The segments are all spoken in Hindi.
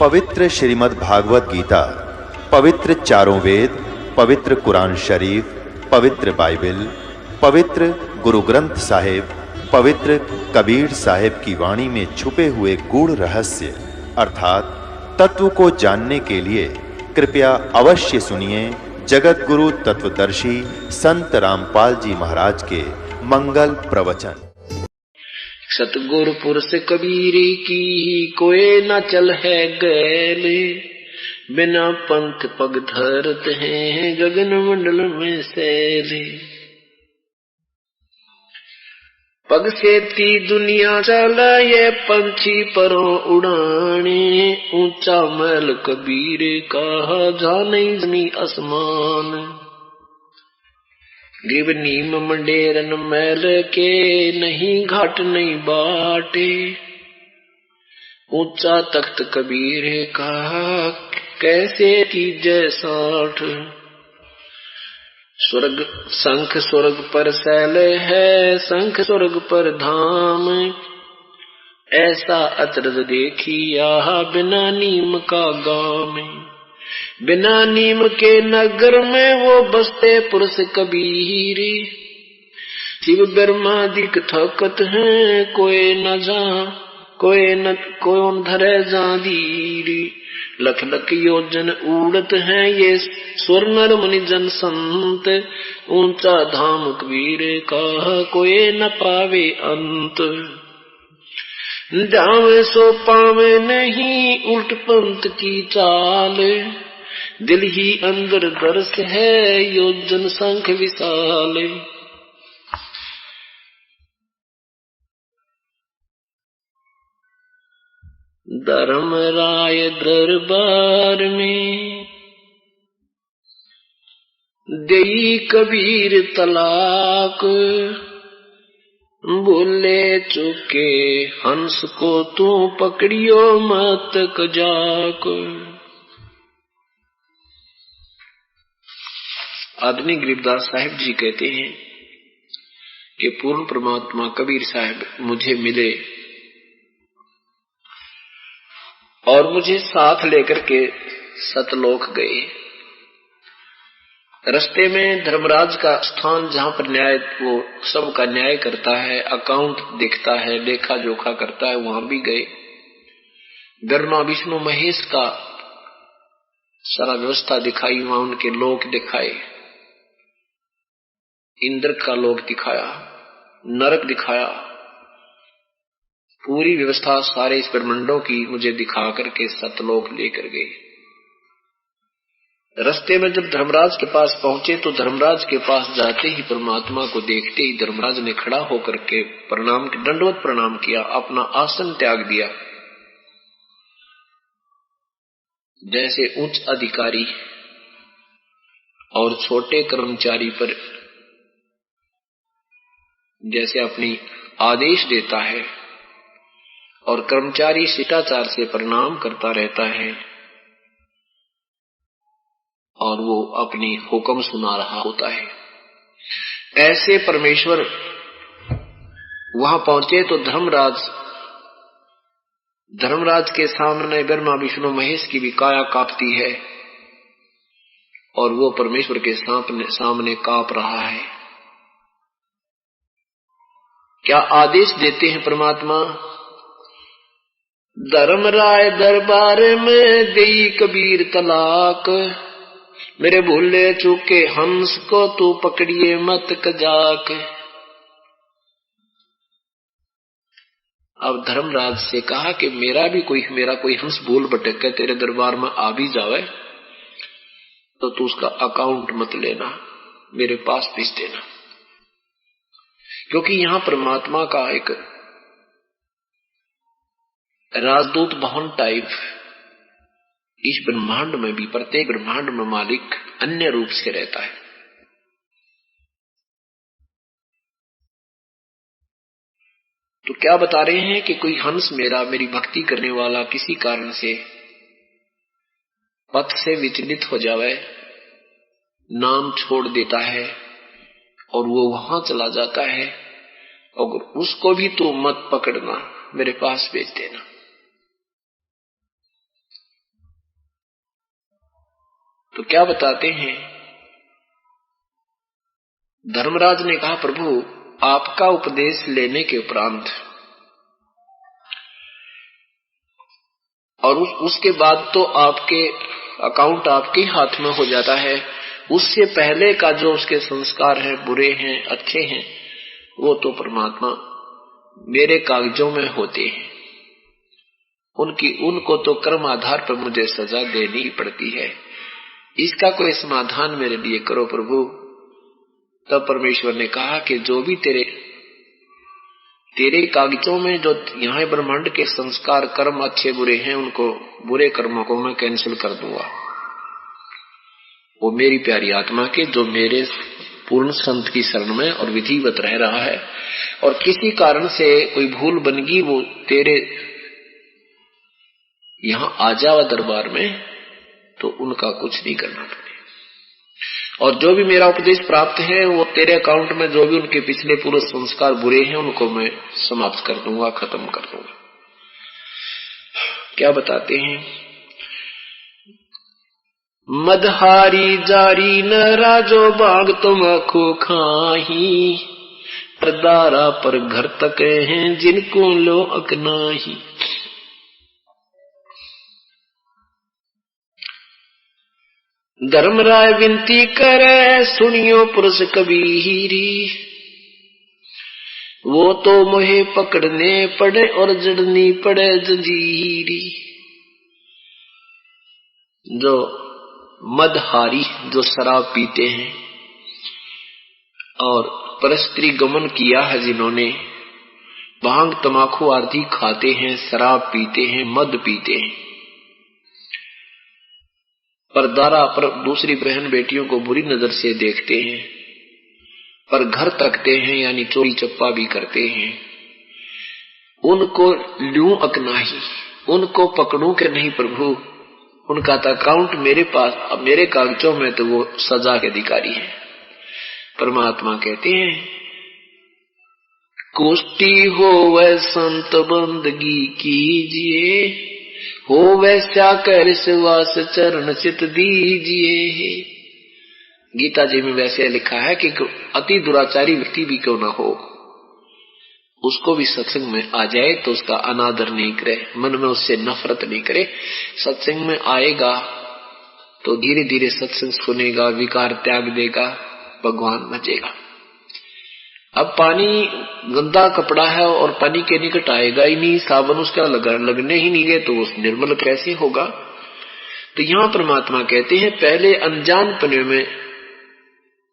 पवित्र श्रीमद् भागवत गीता, पवित्र चारों वेद, पवित्र कुरान शरीफ, पवित्र बाइबल, पवित्र गुरु ग्रंथ साहिब, पवित्र कबीर साहिब की वाणी में छुपे हुए गूढ़ रहस्य अर्थात तत्व को जानने के लिए कृपया अवश्य सुनिए जगत गुरु तत्वदर्शी संत रामपाल जी महाराज के मंगल प्रवचन। सतगुर पुरुष कबीर की कोई न चल है गैले, बिना पंथ पग धरत हैं गगन मंडल में सैले। पग से ती दुनिया चला ये पंछी परों उड़ाने, ऊंचा महल कबीर का जा नहीं जमी आसमान। गिव नीम मंडेरन मैल के नहीं घाट नहीं बाटे, ऊंचा तख्त कबीर का कैसे कीजे साठ। स्वर्ग शंख स्वर्ग पर शैल है शंख स्वर्ग पर धाम, ऐसा अचरज देखिया बिना नीम का गाँव में। बिना नीम के नगर में वो बसते पुरुष कबीर, शिव ब्रह्मादिक थकत हैं कोई न जा कोई धरे जादीरी। लख लख योजन उड़त हैं ये स्वर नर मुनि जन संत, ऊंचा धाम कबीर का कोई न पावे अंत। जावे सो पावे नहीं उल्ट पंथ की चाल, दिल ही अंदर दर्श है योजन शंख विशाल। धर्म राय दरबार में देई कबीर तलाक, बोले चुके हंस को तू पकड़ियो मत कजाक। आदरणीय गरीबदास साहिब जी कहते हैं कि पूर्ण परमात्मा कबीर साहब मुझे मिले और मुझे साथ लेकर के सतलोक गए। रास्ते में धर्मराज का स्थान जहां पर न्याय वो सबका न्याय करता है, अकाउंट देखता है, लेखा जोखा करता है, वहां भी गए। ब्रह्मा विष्णु महेश का सारा व्यवस्था दिखाई, वहां उनके लोक दिखाए, इंद्र का लोक दिखाया, नरक दिखाया, पूरी व्यवस्था सारे इस ब्रह्मांडों की मुझे दिखा करके सतलोक लेकर गए। रास्ते में जब धर्मराज के पास पहुंचे तो धर्मराज के पास जाते ही परमात्मा को देखते ही धर्मराज ने खड़ा होकर के दंडवत प्रणाम किया, अपना आसन त्याग दिया। जैसे उच्च अधिकारी और छोटे कर्मचारी पर जैसे अपनी आदेश देता है और कर्मचारी शिष्टाचार से प्रणाम करता रहता है और वो अपनी हुक्म सुना रहा होता है, ऐसे परमेश्वर वहां पहुंचे तो धर्मराज के सामने ब्रह्मा विष्णु महेश की भी काया कांपती है और वो परमेश्वर के सामने कांप रहा है। क्या आदेश देते हैं परमात्मा? धर्मराय दरबार में देई कबीर तलाक, मेरे भूले चूके हंस को तू पकड़िए मत कजाक। अब धर्मराज से कहा कि मेरा कोई हंस भूल भटक के तेरे दरबार में आ भी जावे तो तू उसका अकाउंट मत लेना, मेरे पास भेज देना। क्योंकि यहां परमात्मा का एक राजदूत भवन टाइप इस ब्रह्मांड में भी, प्रत्येक ब्रह्मांड में मालिक अन्य रूप से रहता है। तो क्या बता रहे हैं कि कोई हंस मेरी भक्ति करने वाला किसी कारण से पथ से विचलित हो जावे, नाम छोड़ देता है और वो वहां चला जाता है, और उसको भी तो मत पकड़ना, मेरे पास भेज देना। तो क्या बताते हैं? धर्मराज ने कहा, प्रभु आपका उपदेश लेने के उपरांत और उसके बाद तो आपके अकाउंट आपके हाथ में हो जाता है, उससे पहले का जो उसके संस्कार हैं, बुरे हैं अच्छे हैं, वो तो परमात्मा मेरे कागजों में होते हैं। उनको तो कर्म आधार पर मुझे सजा देनी पड़ती है। इसका कोई समाधान मेरे लिए करो प्रभु। तब परमेश्वर ने कहा कि जो भी तेरे कागजों में जो यहाँ ब्रह्मांड के संस्कार कर्म अच्छे बुरे हैं, उनको बुरे कर्मों को मैं कैंसिल कर दूंगा। वो मेरी प्यारी आत्मा के जो मेरे पूर्ण संत की शरण में और विधिवत रह रहा है और किसी कारण से कोई भूल बन गई, वो तेरे यहाँ आ जावा दरबार में, तो उनका कुछ नहीं करना पड़े। और जो भी मेरा उपदेश प्राप्त है, वो तेरे अकाउंट में जो भी उनके पिछले पूर्व संस्कार बुरे हैं, उनको मैं समाप्त कर दूंगा, खत्म कर दूंगा। क्या बताते हैं? मदहारी जारी न राजो बाग तुम आखो खाही, परदारा पर घर तक हैं जिनको लो अकनाही। धर्मराय विनती करे सुनियो पुरुष कबीरी, वो तो मोहे पकड़ने पड़े और जड़नी पड़े जंजीरी। जो मदहारी, जो शराब पीते हैं और परस्त्री गमन किया है, जिन्होंने भांग तमाकू आदि खाते हैं, शराब पीते हैं, मद पीते हैं, परदारा पर दूसरी बहन बेटियों को बुरी नजर से देखते हैं, पर घर तकते हैं, यानी चोरी चप्पा भी करते हैं, उनको लूं अकनाही, उनको पकड़ूं कि नहीं प्रभु, उनका तो अकाउंट मेरे पास, अब मेरे कागजों में तो वो सजा के अधिकारी है। परमात्मा कहते हैं, कोष्टी हो वह संत बंदगी कीजिए, हो वैसा कर सुवास चरण चित दीजिए। गीता जी में वैसे लिखा है कि अति दुराचारी व्यक्ति भी क्यों ना हो, उसको भी सत्संग में आ जाए तो उसका अनादर नहीं करे, मन में उससे नफरत नहीं करे। सत्संग में आएगा तो धीरे धीरे सत्संग सुनेगा, विकार त्याग देगा, भगवान बचेगा। अब पानी गंदा कपड़ा है और पानी के निकट आएगा ही नहीं, साबुन उसका लगने ही नहीं गए, तो वो निर्मल कैसे होगा? तो यहाँ परमात्मा कहते हैं, पहले अनजानपने में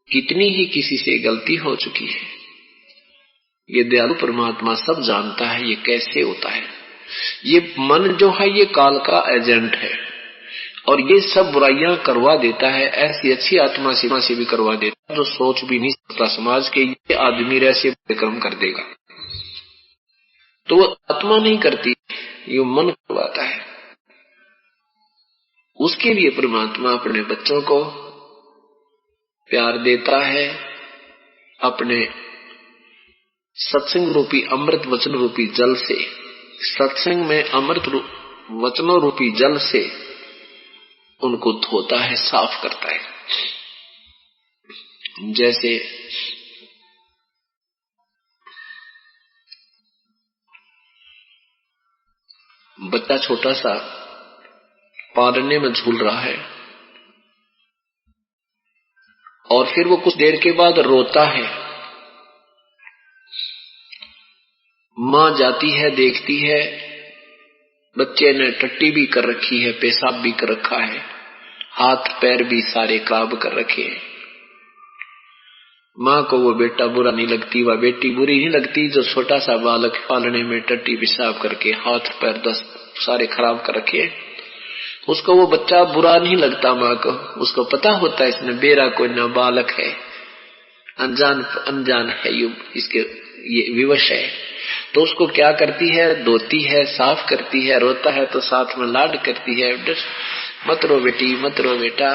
कितनी ही किसी से गलती हो चुकी है, ये दयालु परमात्मा सब जानता है ये कैसे होता है। ये मन जो है ये काल का एजेंट है और ये सब बुराइयां करवा देता है। ऐसी अच्छी आत्मा से भी करवा देता है जो सोच भी नहीं सकता समाज के ये आदमी ऐसे कर्म कर देगा, तो वो आत्मा नहीं करती, ये मन करवाता है। उसके लिए परमात्मा अपने बच्चों को प्यार देता है, अपने सत्संग रूपी अमृत वचन रूपी जल से, सत्संग में अमृत वचनों रूपी जल से उनको धोता है, साफ करता है। जैसे बच्चा छोटा सा पालने में झूल रहा है और फिर वो कुछ देर के बाद रोता है, माँ जाती है, देखती है बच्चे ने टट्टी भी कर रखी है, पेशाब भी कर रखा है, हाथ पैर भी सारे खराब कर रखे हैं। माँ को वो बेटा बुरा नहीं लगती, वह बेटी बुरी नहीं लगती जो छोटा सा बालक पालने में टट्टी पेशाब करके हाथ पैर दस्त सारे खराब कर रखे हैं। उसको वो बच्चा बुरा नहीं लगता माँ को, उसको पता होता है इसमें बेरा कोई ना बालक है, अनजान है, ये विवश है। तो उसको क्या करती है, धोती है, साफ करती है, रोता है तो साथ में लाड करती है, मत रो बेटी, मत रो बेटा,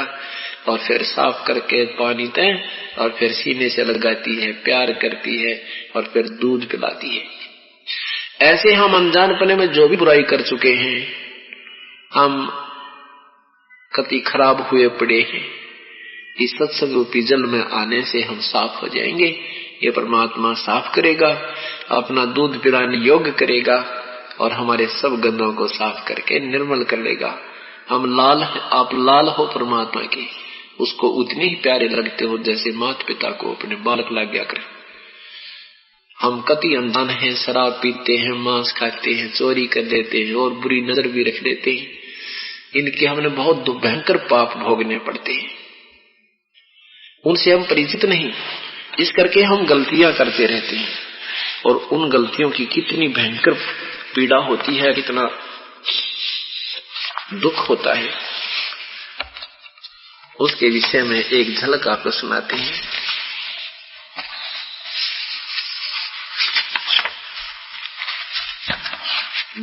और फिर साफ करके पानी दे और फिर सीने से लगाती है, प्यार करती है और फिर दूध पिलाती है। ऐसे हम अनजानपने में जो भी बुराई कर चुके हैं, हम कति खराब हुए पड़े हैं। इस सत्संग रूपी जल में आने से हम साफ हो जाएंगे। ये परमात्मा साफ करेगा, अपना दूध पिलाने योग्य करेगा और हमारे सब गंदों को साफ करके निर्मल कर लेगा। हम लाल हैं, आप लाल हो परमात्मा के, उसको उतने ही प्यारे लगते हो जैसे माता पिता को अपने बालक लग गया करे। हम कति अनजान हैं, शराब पीते हैं, मांस खाते हैं, चोरी कर देते हैं और बुरी नजर भी रख लेते हैं। इनके हमने बहुत भयंकर पाप भोगने पड़ते हैं, उनसे हम परिचित नहीं, इस करके हम गलतियां करते रहते हैं और उन गलतियों की कितनी भयंकर पीड़ा होती है, कितना दुख होता है, उसके विषय में एक झलक आपको सुनाते हैं।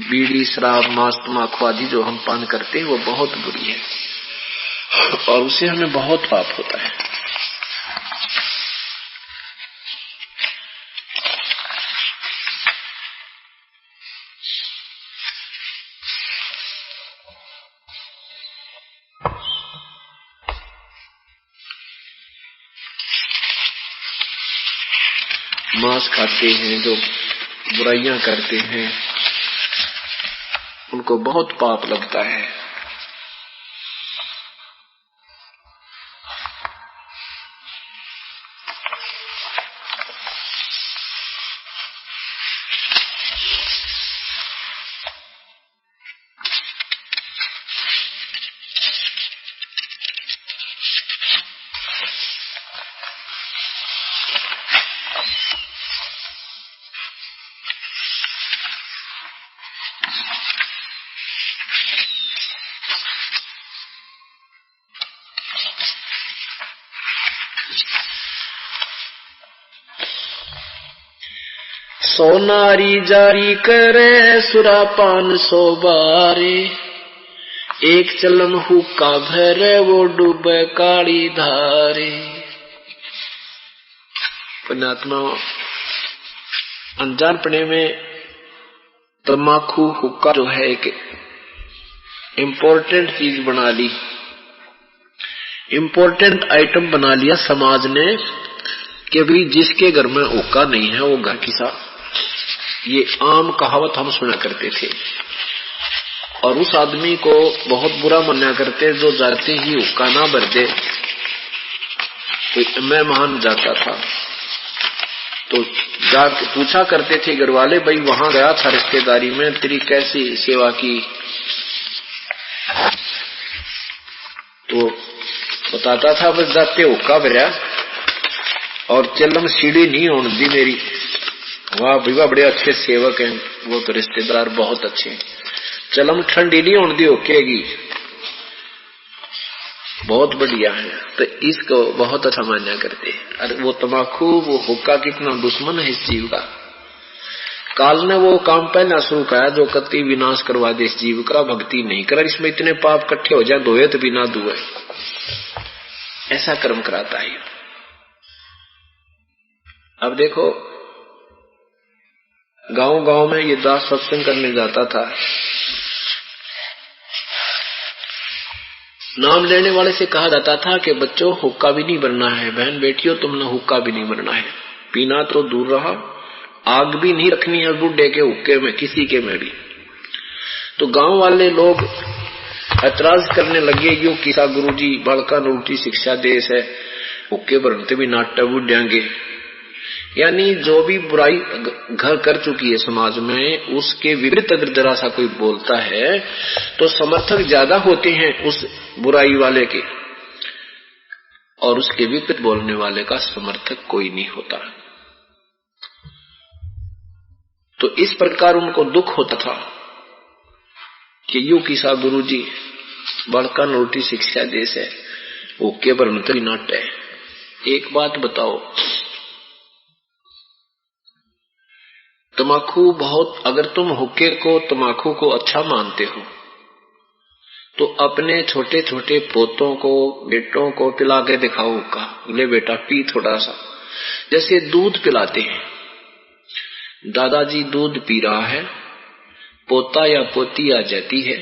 बीड़ी, शराब, मांस, तम्बाकू आदि जो हम पान करते हैं वो बहुत बुरी है और उससे हमें बहुत पाप होता है। मांस खाते हैं, जो बुराइयां करते हैं, उनको बहुत पाप लगता है। सोनारी जारी करे सुरापान 100 बारे, एक चलम हुक्का भरे वो डूबे काली धारे। पुण्यात्मा, अनजानपने में तम्बाकू हुक्का जो है एक इम्पोर्टेंट चीज बना ली, इम्पोर्टेंट आइटम बना लिया समाज ने कि भाई जिसके घर में हुक्का नहीं है वो घर की सा। ये आम कहावत हम सुना करते थे और उस आदमी को बहुत बुरा माना करते जो जाते ही हुक्का ना भर दे, तो मैं महान जाता था। तो जाके पूछा करते थे घर वाले, भाई वहां गया था रिश्तेदारी में, तेरी कैसी सेवा की? तो बताता था बस जाते हुक्का भरा और चलम सीढ़ी नहीं होने दी मेरी। वाह भैया, बड़े अच्छे सेवक हैं वो तो, रिश्तेदार बहुत अच्छे हैं। चलम ठंडी नहीं होने दी होकेगी, बहुत बढ़िया है। तो इसको बहुत अच्छा मान्या करते हैं। अरे वो तम्बाकू, वो हुक्का कितना दुश्मन है इस जीव का। काल ने वो काम पहला शुरू किया जो कति विनाश करवा दे इस जीव का। भक्ति नहीं कर, इसमें इतने पाप इकट्ठे हो जाए, धोए तो बिना धुए, ऐसा कर्म कराता है। अब देखो, गांव गांव में ये दास सत्संग करने जाता था, नाम लेने वाले से कहा जाता था कि बच्चों हुक्का भी नहीं भरना है, बहन बेटियों तुमने हुक्का भी नहीं भरना है, पीना तो दूर रहा, आग भी नहीं रखनी है बुड्ढे के हुक्के में, किसी के में भी। तो गांव वाले लोग ऐतराज करने लगे, यो किसा गुरुजी बालका ने उल्टी शिक्षा देश है, हुक्के भरते भी नाट्य बुढ़ेंगे। यानी जो भी बुराई घर कर चुकी है समाज में, उसके विपरीत अगर जरा सा कोई बोलता है तो समर्थक ज्यादा होते हैं उस बुराई वाले के, और उसके विपरीत बोलने वाले का समर्थक कोई नहीं होता। तो इस प्रकार उनको दुख होता था कि यू किसा गुरुजी बड़का नोटी शिक्षा देश है, ओके बरमतरी नाट्य है। एक बात बताओ, तम्बाकू बहुत, अगर तुम हुक्के को तम्बाकू को अच्छा मानते हो तो अपने छोटे छोटे पोतों को, बेटों को पिला के दिखाओ हुक्का, ले बेटा पी थोड़ा सा। जैसे दूध पिलाते हैं, दादाजी दूध पी रहा है, पोता या पोती आ जाती है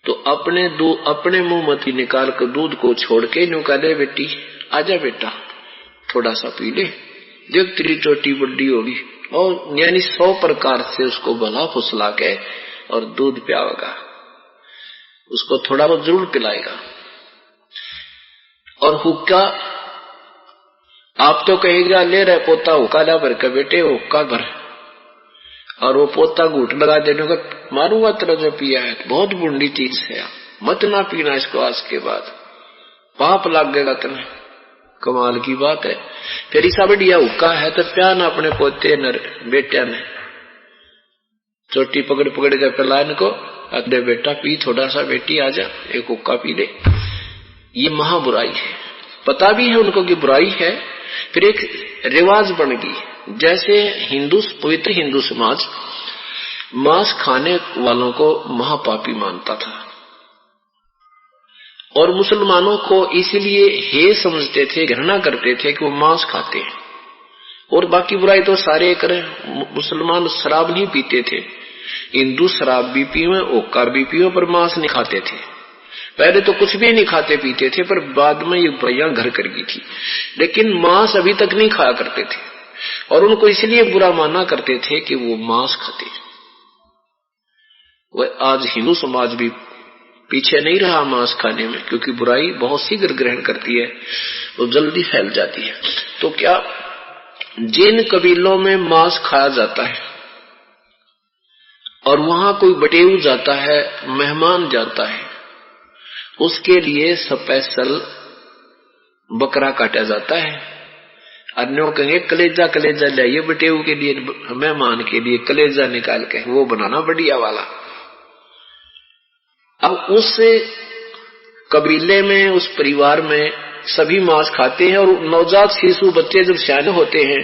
तो अपने मुंह मथी निकाल कर दूध को छोड़ के न्यू कह दे, बेटी आजा बेटा थोड़ा सा पी ले, देख तेरी चोटी बड़ी होगी। और यानी 100 प्रकार से उसको भला फुसला के और दूध पियावेगा, उसको थोड़ा बहुत जरूर पिलाएगा। और हुक्का आप तो कहेगा ले रहे पोता हुक्का ला भर के, बेटे हुक्का भर, और वो पोता घूट लगा देने का, मारूंगा तेरा जो पिया है, बहुत बुरी चीज है, मत ना पीना इसको, आज के बाद पाप लगेगा तुम्हें। कमाल की बात है। फिर ऐसा बढ़िया हुक्का है तो प्यान अपने पोते न बेटिया ने चोटी पकड़ पकड़ कर पिला इनको, अरे बेटा पी थोड़ा सा, बेटी आजा एक हुक्का पी ले। ये महा बुराई है, पता भी है उनको कि बुराई है, फिर एक रिवाज बन गई। जैसे पवित्र हिंदू समाज मांस खाने वालों को महापापी मानता था, और मुसलमानों को इसलिए हे समझते थे, घृणा करते थे कि वो मांस खाते हैं, और बाकी बुराई तो सारे करें। मुसलमान शराब नहीं पीते थे, हिंदू शराब भी पीवे, हुक्का भी पीवे, पर मांस नहीं खाते थे। पहले तो कुछ भी नहीं खाते पीते थे, पर बाद में ये बुराइयां घर कर गई थी। लेकिन मांस अभी तक नहीं खाया करते थे, और उनको इसलिए बुरा माना करते थे कि वो मांस खाते। वह आज हिंदू समाज भी पीछे नहीं रहा मांस खाने में, क्योंकि बुराई बहुत शीघ्र ग्रहण करती है, वो जल्दी फैल जाती है। तो क्या जिन कबीलों में मांस खाया जाता है और वहां कोई बटेऊ जाता है, मेहमान जाता है, उसके लिए स्पेशल बकरा काटा जाता है। अन्यों कहेंगे कलेजा कलेजा लाइए बटेऊ के लिए, मेहमान के लिए कलेजा निकाल के वो बनाना बढ़िया वाला। अब उस कबीले में, उस परिवार में सभी मांस खाते हैं, और नवजात शिशु बच्चे जब सियाने होते हैं,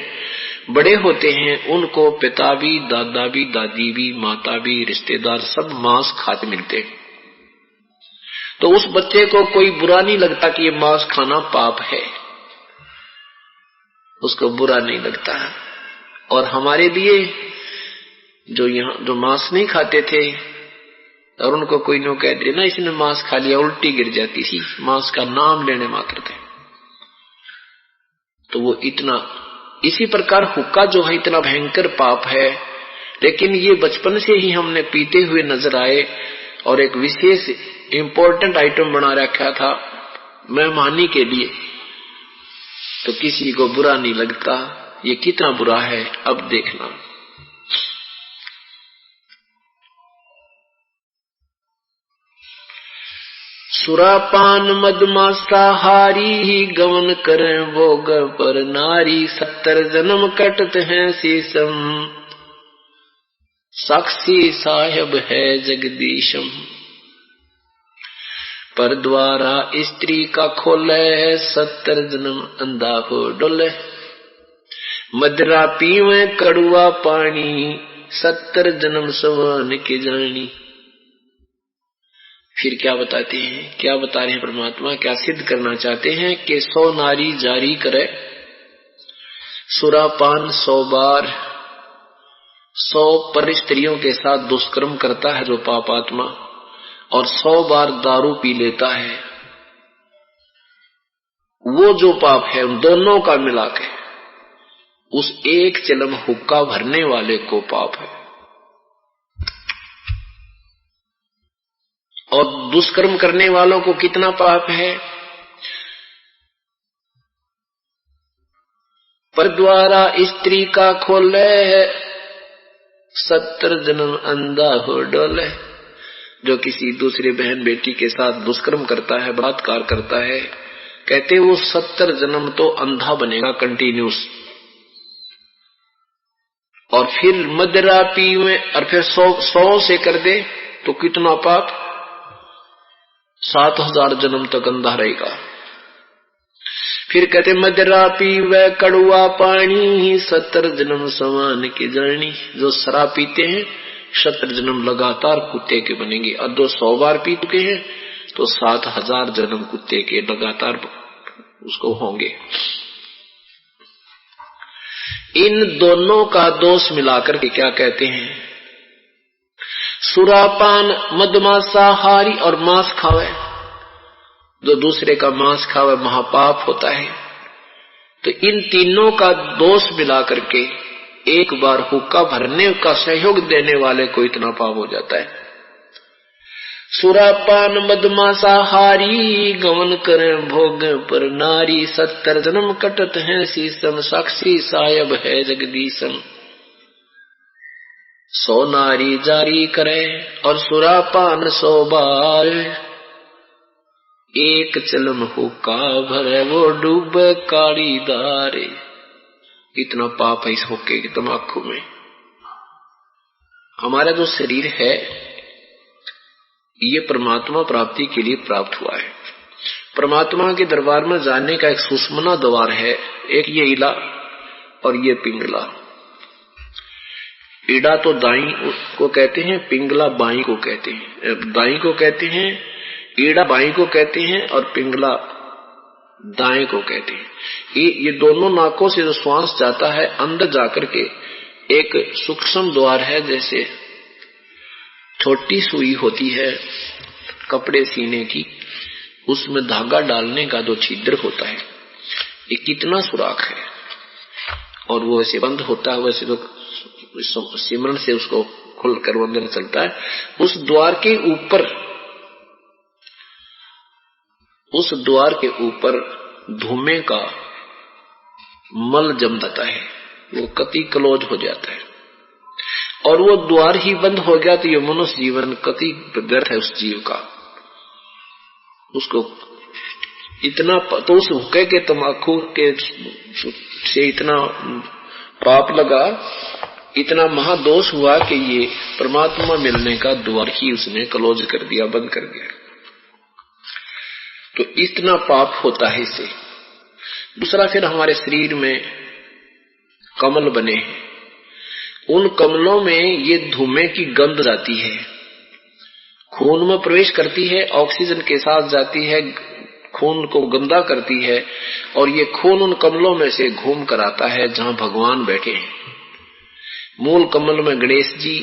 बड़े होते हैं, उनको पिता भी, दादा भी, दादी भी, माता भी, रिश्तेदार सब मांस खाते मिलते हैं। तो उस बच्चे को कोई बुरा नहीं लगता कि ये मांस खाना पाप है, उसको बुरा नहीं लगता। और हमारे लिए जो मांस नहीं खाते थे और उनको कोई नो कह दे ना इसने मांस खा लिया, उल्टी गिर जाती थी मांस का नाम लेने मात्र थे। तो वो इतना, इसी प्रकार हुक्का जो है इतना भयंकर पाप है, लेकिन ये बचपन से ही हमने पीते हुए नजर आए, और एक विशेष इंपॉर्टेंट आइटम बना रखा था मेहमानी के लिए, तो किसी को बुरा नहीं लगता। ये कितना बुरा है अब देखना। सुरापान मदमांसाहारी गमन करें भोग पर नारी, 70 जन्म कटत हैं शीशम, साक्षी साहेब है जगदीशम। पर द्वारा स्त्री का खोले, 70 जन्म अंधा हो डोले, मदरा पीवे कड़ुआ पानी, 70 जन्म सवान की जानी। फिर क्या बताते हैं, क्या बता रहे हैं परमात्मा, क्या सिद्ध करना चाहते हैं कि 100 नारी जारी करे सुरापान 100 बार, 100 पर स्त्रियों के साथ दुष्कर्म करता है जो पापात्मा, और 100 बार दारू पी लेता है, वो जो पाप है उन दोनों का मिलाके उस एक चिलम हुक्का भरने वाले को पाप है। और दुष्कर्म करने वालों को कितना पाप है? पर द्वारा स्त्री का खोले, 70 जन्म अंधा हो डोले। जो किसी दूसरे बहन बेटी के साथ दुष्कर्म करता है, बलात्कार करता है, कहते वो 70 जन्म तो अंधा बनेगा कंटिन्यूस। और फिर मदरा पी में, और फिर 100 से कर दे तो कितना पाप, 7000 जन्म तक अंधा रहेगा। फिर कहते मदरा पीवे कड़ुआ पानी, 70 जन्म समान की जानी। जो शराब पीते हैं 70 जन्म लगातार कुत्ते के बनेंगे, और जो 100 बार पी चुके हैं तो 7000 जन्म कुत्ते के लगातार उसको होंगे। इन दोनों का दोष मिलाकर के क्या कहते हैं, सुरापान मदमांसाहारी और मांस खावे, जो दूसरे का मांस खावे महापाप होता है। तो इन तीनों का दोष मिला करके एक बार हुक्का भरने का सहयोग देने वाले को इतना पाप हो जाता है। सुरापान मदमांसाहारी गमन करें भोग पर नारी, 70 जन्म कटत है शीसम, साक्षी सायब है जगदीशम। 100 नारी जारी करे और सुरापान 100 बार, एक चलम हुक्का भरे वो डूबे काली दारे। इतना पाप है इस हुक्के की तमाकू में। हमारा जो शरीर है ये परमात्मा प्राप्ति के लिए प्राप्त हुआ है। परमात्मा के दरबार में जाने का एक सुषमना द्वार है, एक ये इला और ये पिंगला। ईड़ा तो दाई को कहते हैं, पिंगला बाई को कहते हैं। दाई को कहते हैं, ईड़ा बाई को कहते हैं और पिंगला दाएं को कहते हैं। ये दोनों नाकों से जो श्वास जाता है अंदर जाकर के एक सूक्ष्म द्वार है, जैसे छोटी सुई होती है कपड़े सीने की, उसमें धागा डालने का जो छिद्र होता है, ये कितना सुराख है और वो वैसे बंद होता है, वैसे तो सिमरन से उसको खुलकर वो अंदर चलता है। उस द्वार के ऊपर धुएं का मल जम जाता है, वो कति क्लोज हो जाता है और वो द्वार ही बंद हो गया तो ये मनुष्य जीवन कति व्यर्थ है उस जीव का। उसको इतना तो उस हुक्के के तमाकू के से इतना पाप लगा, इतना महादोष हुआ कि ये परमात्मा मिलने का द्वार ही उसने क्लोज कर दिया, बंद कर दिया। तो इतना पाप होता है इससे। दूसरा, फिर हमारे शरीर में कमल बने हैं, उन कमलों में ये धुएं की गंध जाती है, खून में प्रवेश करती है, ऑक्सीजन के साथ जाती है, खून को गंदा करती है और ये खून उन कमलों में से घूम कर आता है जहां भगवान बैठे हैं। मूल कमल में गणेश जी,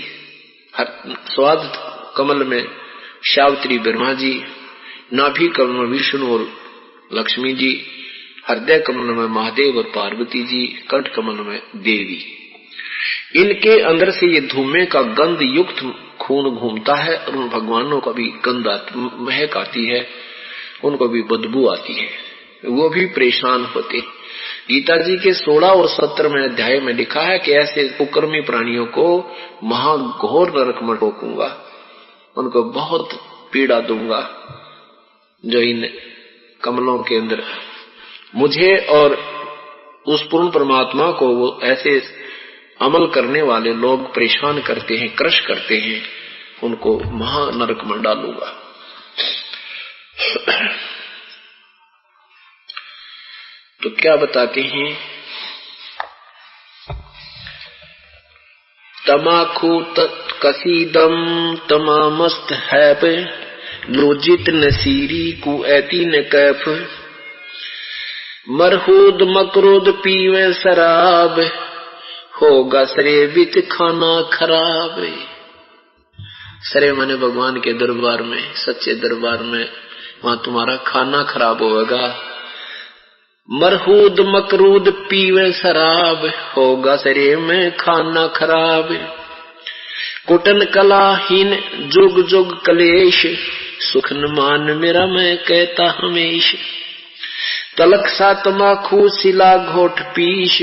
स्वाद कमल में सावित्री ब्रह्मा जी, नाभि कमल में विष्णु और लक्ष्मी जी, हृदय कमल में महादेव और पार्वती जी, कंठ कमल में देवी। इनके अंदर से ये धुएं का गंध युक्त खून घूमता है और उन भगवानों का भी गंध महक आती है, उनको भी बदबू आती है, वो भी परेशान होते। गीता जी के 16 और 17वें अध्याय में लिखा है कि ऐसे कुकर्मी प्राणियों को महाघोर नरक में ठोकूंगा, उनको बहुत पीड़ा दूंगा जो इन कमलों के अंदर मुझे और उस पूर्ण परमात्मा को वो ऐसे अमल करने वाले लोग परेशान करते हैं, क्रश करते हैं, उनको महानरक में डालूंगा। तो क्या बताते हैं, तमाकू कसीदम तमामस्त हैप लोजित नसीरी कु ऐती न कैफ, मरहूद मकरूद पीवे शराब, होगा सरे बिच खाना खराब। सरे माने भगवान के दरबार में, सच्चे दरबार में, वहां तुम्हारा खाना खराब होगा। मरहूद मकरूद पीवे शराब, होगा सरे में खाना खराब। कुटन कलाहीन जुग जुग कलेश, सुख न मान मेरा मैं कहता हमेश। तलक सा तमाकू सिला घोट पीश,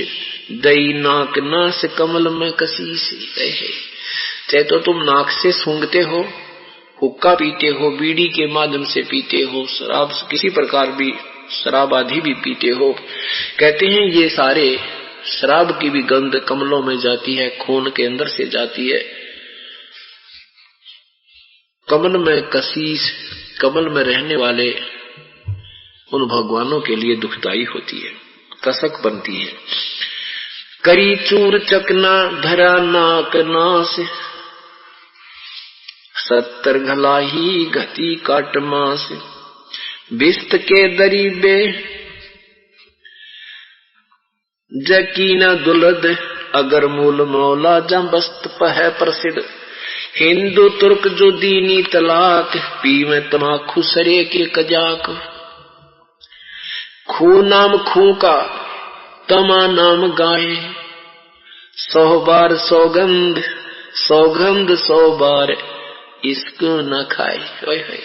दई नाक नास कमल में कसीस। चाहे तो तुम नाक से सूंघते हो, हुक्का पीते हो, बीड़ी के माध्यम से पीते हो, शराब किसी प्रकार भी शराब आदि भी पीते हो, कहते हैं ये सारे शराब की भी गंध कमलों में जाती है, खून के अंदर से जाती है। कमल में कसीस, कमल में रहने वाले उन भगवानों के लिए दुखदाई होती है, कसक बनती है। करी चूर चकना धरा नाक नास, 70 घला ही घती काट मास। बिस्त के दरीबे जकीना दुलद, अगर मूल मौला जम बस्त पह प्रसिद्ध। हिंदू तुर्क जो दीनी तलाक, पीवे तमाखू सरे के कजाक। खू नाम खू का तमा नाम गाए, 100 बार सौगंध सौगंध 100 बार इसको न खाए। ओए होए।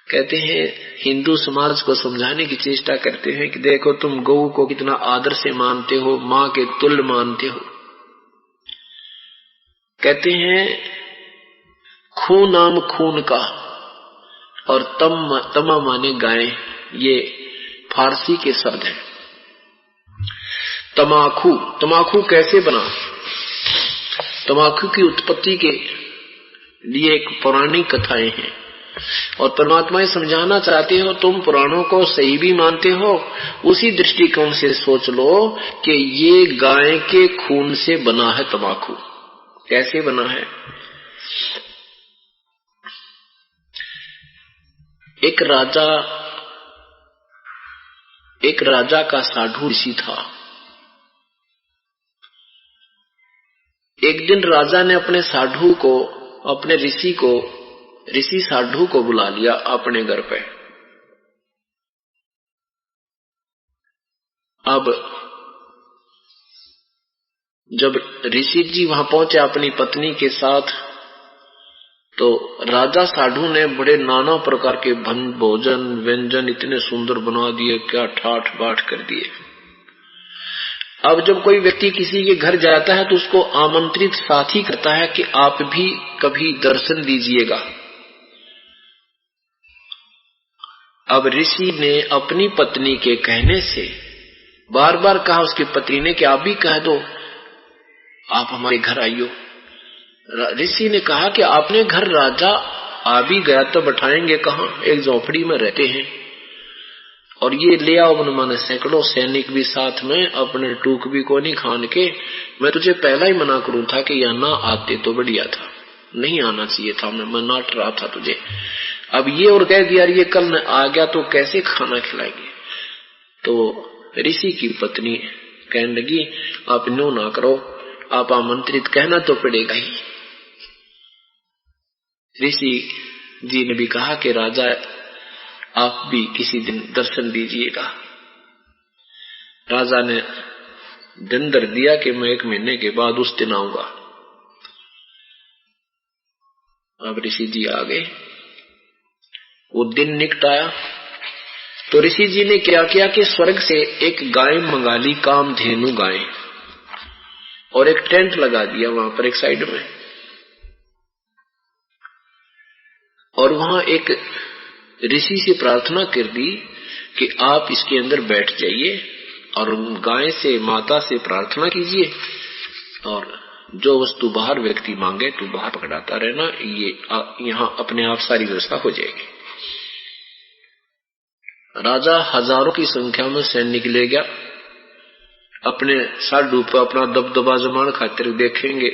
कहते हैं हिंदू समाज को समझाने की चेष्टा करते हैं कि देखो तुम गौ को कितना आदर से मानते हो, मां के तुल्य मानते हो। कहते हैं खून नाम खून का और तमा माने गाय, ये फारसी के शब्द हैं। तमाकू, तमाकू कैसे बना? तमाकू की उत्पत्ति के लिए एक पौराणिक कथाएं हैं और परमात्मा समझाना चाहते हो तुम पुराणों को सही भी मानते हो, उसी दृष्टिकोण से सोच लो कि ये गाय के खून से बना है तमाकू। कैसे बना है? एक राजा का साधु ऋषि था। एक दिन राजा ने अपने साधु को, अपने ऋषि साधु को बुला लिया अपने घर पे। अब जब ऋषि जी वहां पहुंचे अपनी पत्नी के साथ, तो राजा साधु ने बड़े नाना प्रकार के भोजन व्यंजन इतने सुंदर बना दिए, क्या ठाठ बाट कर दिए। अब जब कोई व्यक्ति किसी के घर जाता है तो उसको आमंत्रित साथ ही करता है कि आप भी कभी दर्शन दीजिएगा। अब ऋषि ने अपनी पत्नी के कहने से बार बार कहा उसकी पत्नी ने कि आप भी कह दो, आप हमारे घर आइयो। ऋषि ने कहा कि आपने घर राजा आ भी गया तो बैठाएंगे कहाँ, एक झोपड़ी में रहते हैं और ये ले आओ मन सैकड़ों सैनिक भी साथ में, अपने टूक भी को नहीं खान के। मैं तुझे पहला ही मना करूं था कि यह ना आते तो बढ़िया था, नहीं आना चाहिए था, मैं मनाट रहा था तुझे। अब ये और कह दिया ये कल न आ गया तो कैसे खाना खिलाएंगे। तो ऋषि की पत्नी कहने लगी आप नो ना करो, आप आमंत्रित कहना तो पड़ेगा ही। ऋषि जी ने भी कहा कि राजा आप भी किसी दिन दर्शन दीजिएगा। राजा ने दिन दर दिया कि मैं 1 महीने के बाद उस दिन आऊंगा। अब ऋषि जी आ गए, वो दिन निकट आया तो ऋषि जी ने क्या किया कि स्वर्ग से एक गाय मंगा ली, कामधेनु गाय, और एक टेंट लगा दिया वहां पर एक साइड में, और वहां एक ऋषि से प्रार्थना कर दी कि आप इसके अंदर बैठ जाइए और गाय से, माता से प्रार्थना कीजिए और जो वस्तु बाहर व्यक्ति मांगे तो बाहर पकड़ाता रहना, ये यहां अपने आप सारी व्यवस्था हो जाएगी। राजा हजारों की संख्या में सैनिक ले गया, अपने साधु पर अपना दबदबा जमान खातिर देखेंगे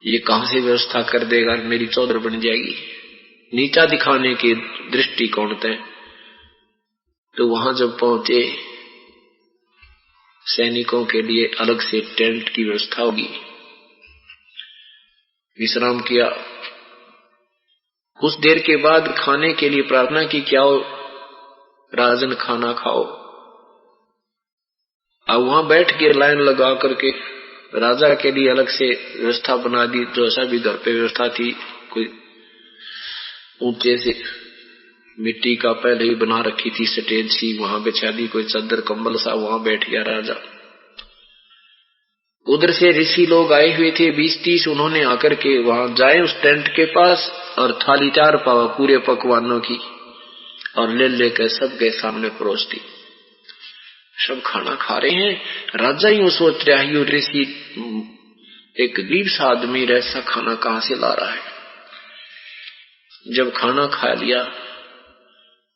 ये कहां से व्यवस्था कर देगा, मेरी चौधर बन जाएगी, नीचा दिखाने के दृष्टिकोण थे। तो वहां जब पहुंचे, सैनिकों के लिए अलग से टेंट की व्यवस्था होगी, विश्राम किया। कुछ देर के बाद खाने के लिए प्रार्थना की, क्या हो राजन खाना खाओ। अब वहां बैठ के लाइन लगा करके राजा के लिए अलग से व्यवस्था बना दी, जो ऐसा भी घर पे व्यवस्था थी, कोई ऊंचे से मिट्टी का पहले ही बना रखी थी स्टेज सी, वहां बिछा दी कोई चादर कंबल सा, वहां बैठ गया राजा। उधर से ऋषि लोग आए हुए थे 20-30, उन्होंने आकर के वहां जाए उस टेंट के पास और थाली 4 पावा पूरे पकवानों की और ले लेकर सबके सामने परोस दी। सब खाना खा रहे हैं। राजा यूं सोच रहा है, ऋषि एक गरीब सा आदमी ऐसा खाना कहां से ला रहा है। जब खाना खा लिया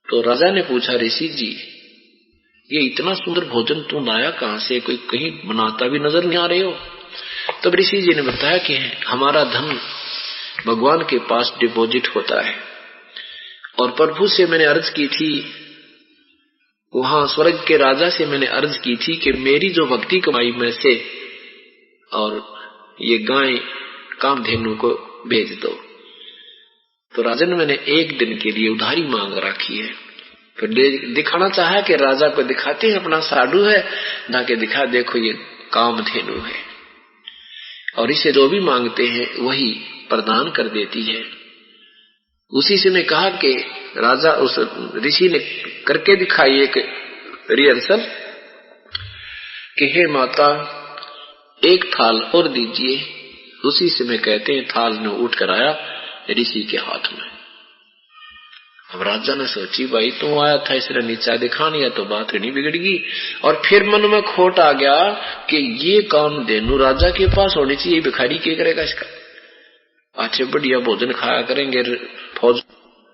तो राजा ने पूछा, ऋषि जी ये इतना सुंदर भोजन तुम लाया कहां से, कोई कहीं बनाता भी नजर नहीं आ रहे हो। तब ऋषि जी ने बताया कि हमारा धन भगवान के पास डिपॉजिट होता है और प्रभु से मैंने अर्ज की थी, वहां स्वर्ग के राजा से मैंने अर्ज की थी कि मेरी जो भक्ति कमाई में से और ये गाय कामधेनु को भेज दो। तो राजन मैंने एक दिन के लिए उधारी मांग रखी है। फिर दिखाना चाहा कि राजा को दिखाते हैं अपना साधु है, ना कि दिखा देखो ये कामधेनु है, और इसे जो भी मांगते हैं वही प्रदान कर देती है। उसी से मैं कहा कि राजा उस ऋषि ने करके दिखाई एक रिहर्सल कि हे माता एक थाल और दीजिए। उसी से मैं कहते हैं थाल ने उठ कर आया ऋषि के हाथ में। अब राजा ने सोची भाई तू आया था इसने नीचा दिखानी तो बात नहीं बिगड़गी। और फिर मन में खोट आ गया कि ये कामधेनु राजा के पास होनी चाहिए, भिखारी क्या करेगा इसका। अच्छे बढ़िया भोजन खाया करेंगे फौज।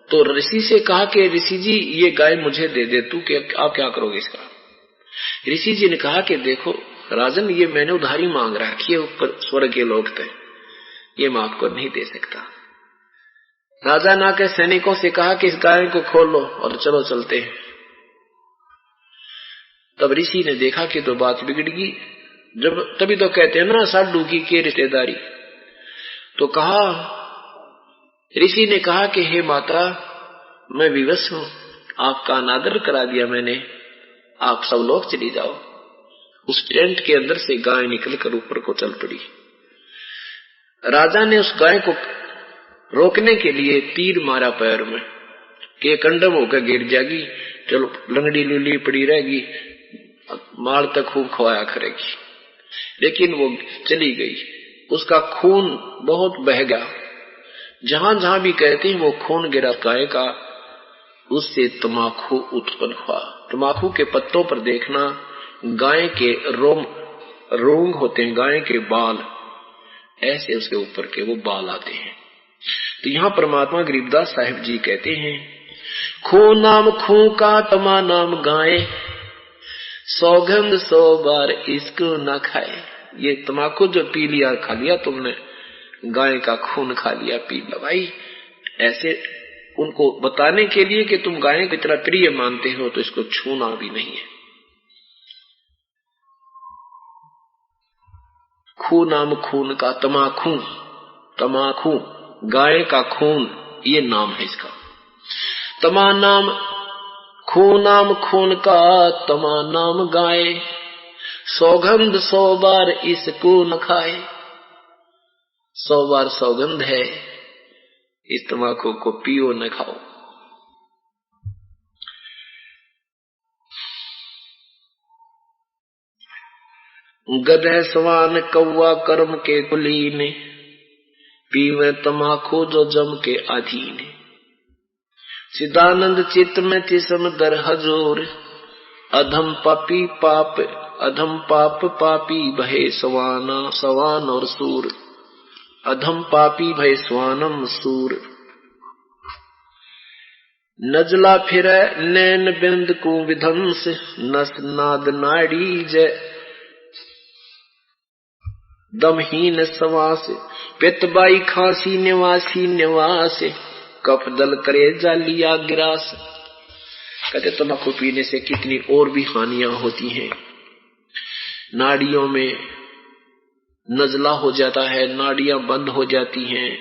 तो ऋषि से कहा कि ऋषि जी ये गाय मुझे दे दे तू, आप क्या करोगे इसका। ऋषि जी ने कहा कि देखो राजन ये मैंने उधारी मांग रखी है ऊपर स्वर्ग के लोग थे, ये मैं आपको नहीं दे सकता। राजा ना के सैनिकों से कहा कि इस गाय को खोल लो और चलो चलते हैं। तब ऋषि ने देखा कि तो बात बिगड़ गई। जब तभी तो कहते हैं ना साधु की के रिश्तेदारी। तो कहा ऋषि ने कहा कि हे माता मैं विवश हूं, आपका अनादर करा दिया मैंने, आप सब लोग चली जाओ। उस टेंट के अंदर से गाय निकलकर ऊपर को चल पड़ी। राजा ने उस गाय को रोकने के लिए तीर मारा पैर में कि कंडम होकर गिर जाएगी, चलो लंगड़ी लूली पड़ी रहेगी, माल तक खूब खवाया करेगी। लेकिन वो चली गई, उसका खून बहुत बह गया। जहां जहां भी कहते हैं वो खून गिरा गाय का, उससे तमाकू उत्पन्न हुआ। तमाकू के पत्तों पर देखना गाय के रोंग होते हैं, गाय के बाल, ऐसे उसके ऊपर के वो बाल आते हैं। तो यहाँ परमात्मा गरीबदास साहिब जी कहते हैं खू नाम खू का तमा नाम गाय, सौगंध 100 बार इसको न खाए। ये तमाकू जो पी लिया खा लिया तुमने, गाय का खून खा लिया पी लिया। भाई ऐसे उनको बताने के लिए कि तुम गाय की तरह प्रिय मानते हो तो इसको छूना भी नहीं है। खू नाम खून का, तमाकू, तमाकू गाय का खून, ये नाम है इसका। तमा नाम खून का, तमा नाम गाय, सौगंध 100 बार इसको न खाए। 100 बार सौगंध है, इस तमाकू को पियो न खाओ। गधे सवान कौवा कर्म के कुलीन, पीवे तमाकू जो जम के अधीन। सिदानंद चित्त में तिसम दर हजूर, अधम पाप पापी भय सवाना, सवान और सूर। अधम पापी भय स्वानम सूर। नजला फिर नैन बिंद को विध्वंस, नस नाद नाड़ी जय दमहीन सवास। पितबाई खांसी निवास, कफ दल करे जालिया गिरास। कहते तम्बाकू पीने से कितनी और भी हानियां होती हैं। नाड़ियों में नजला हो जाता है, नाड़ियां बंद हो जाती हैं,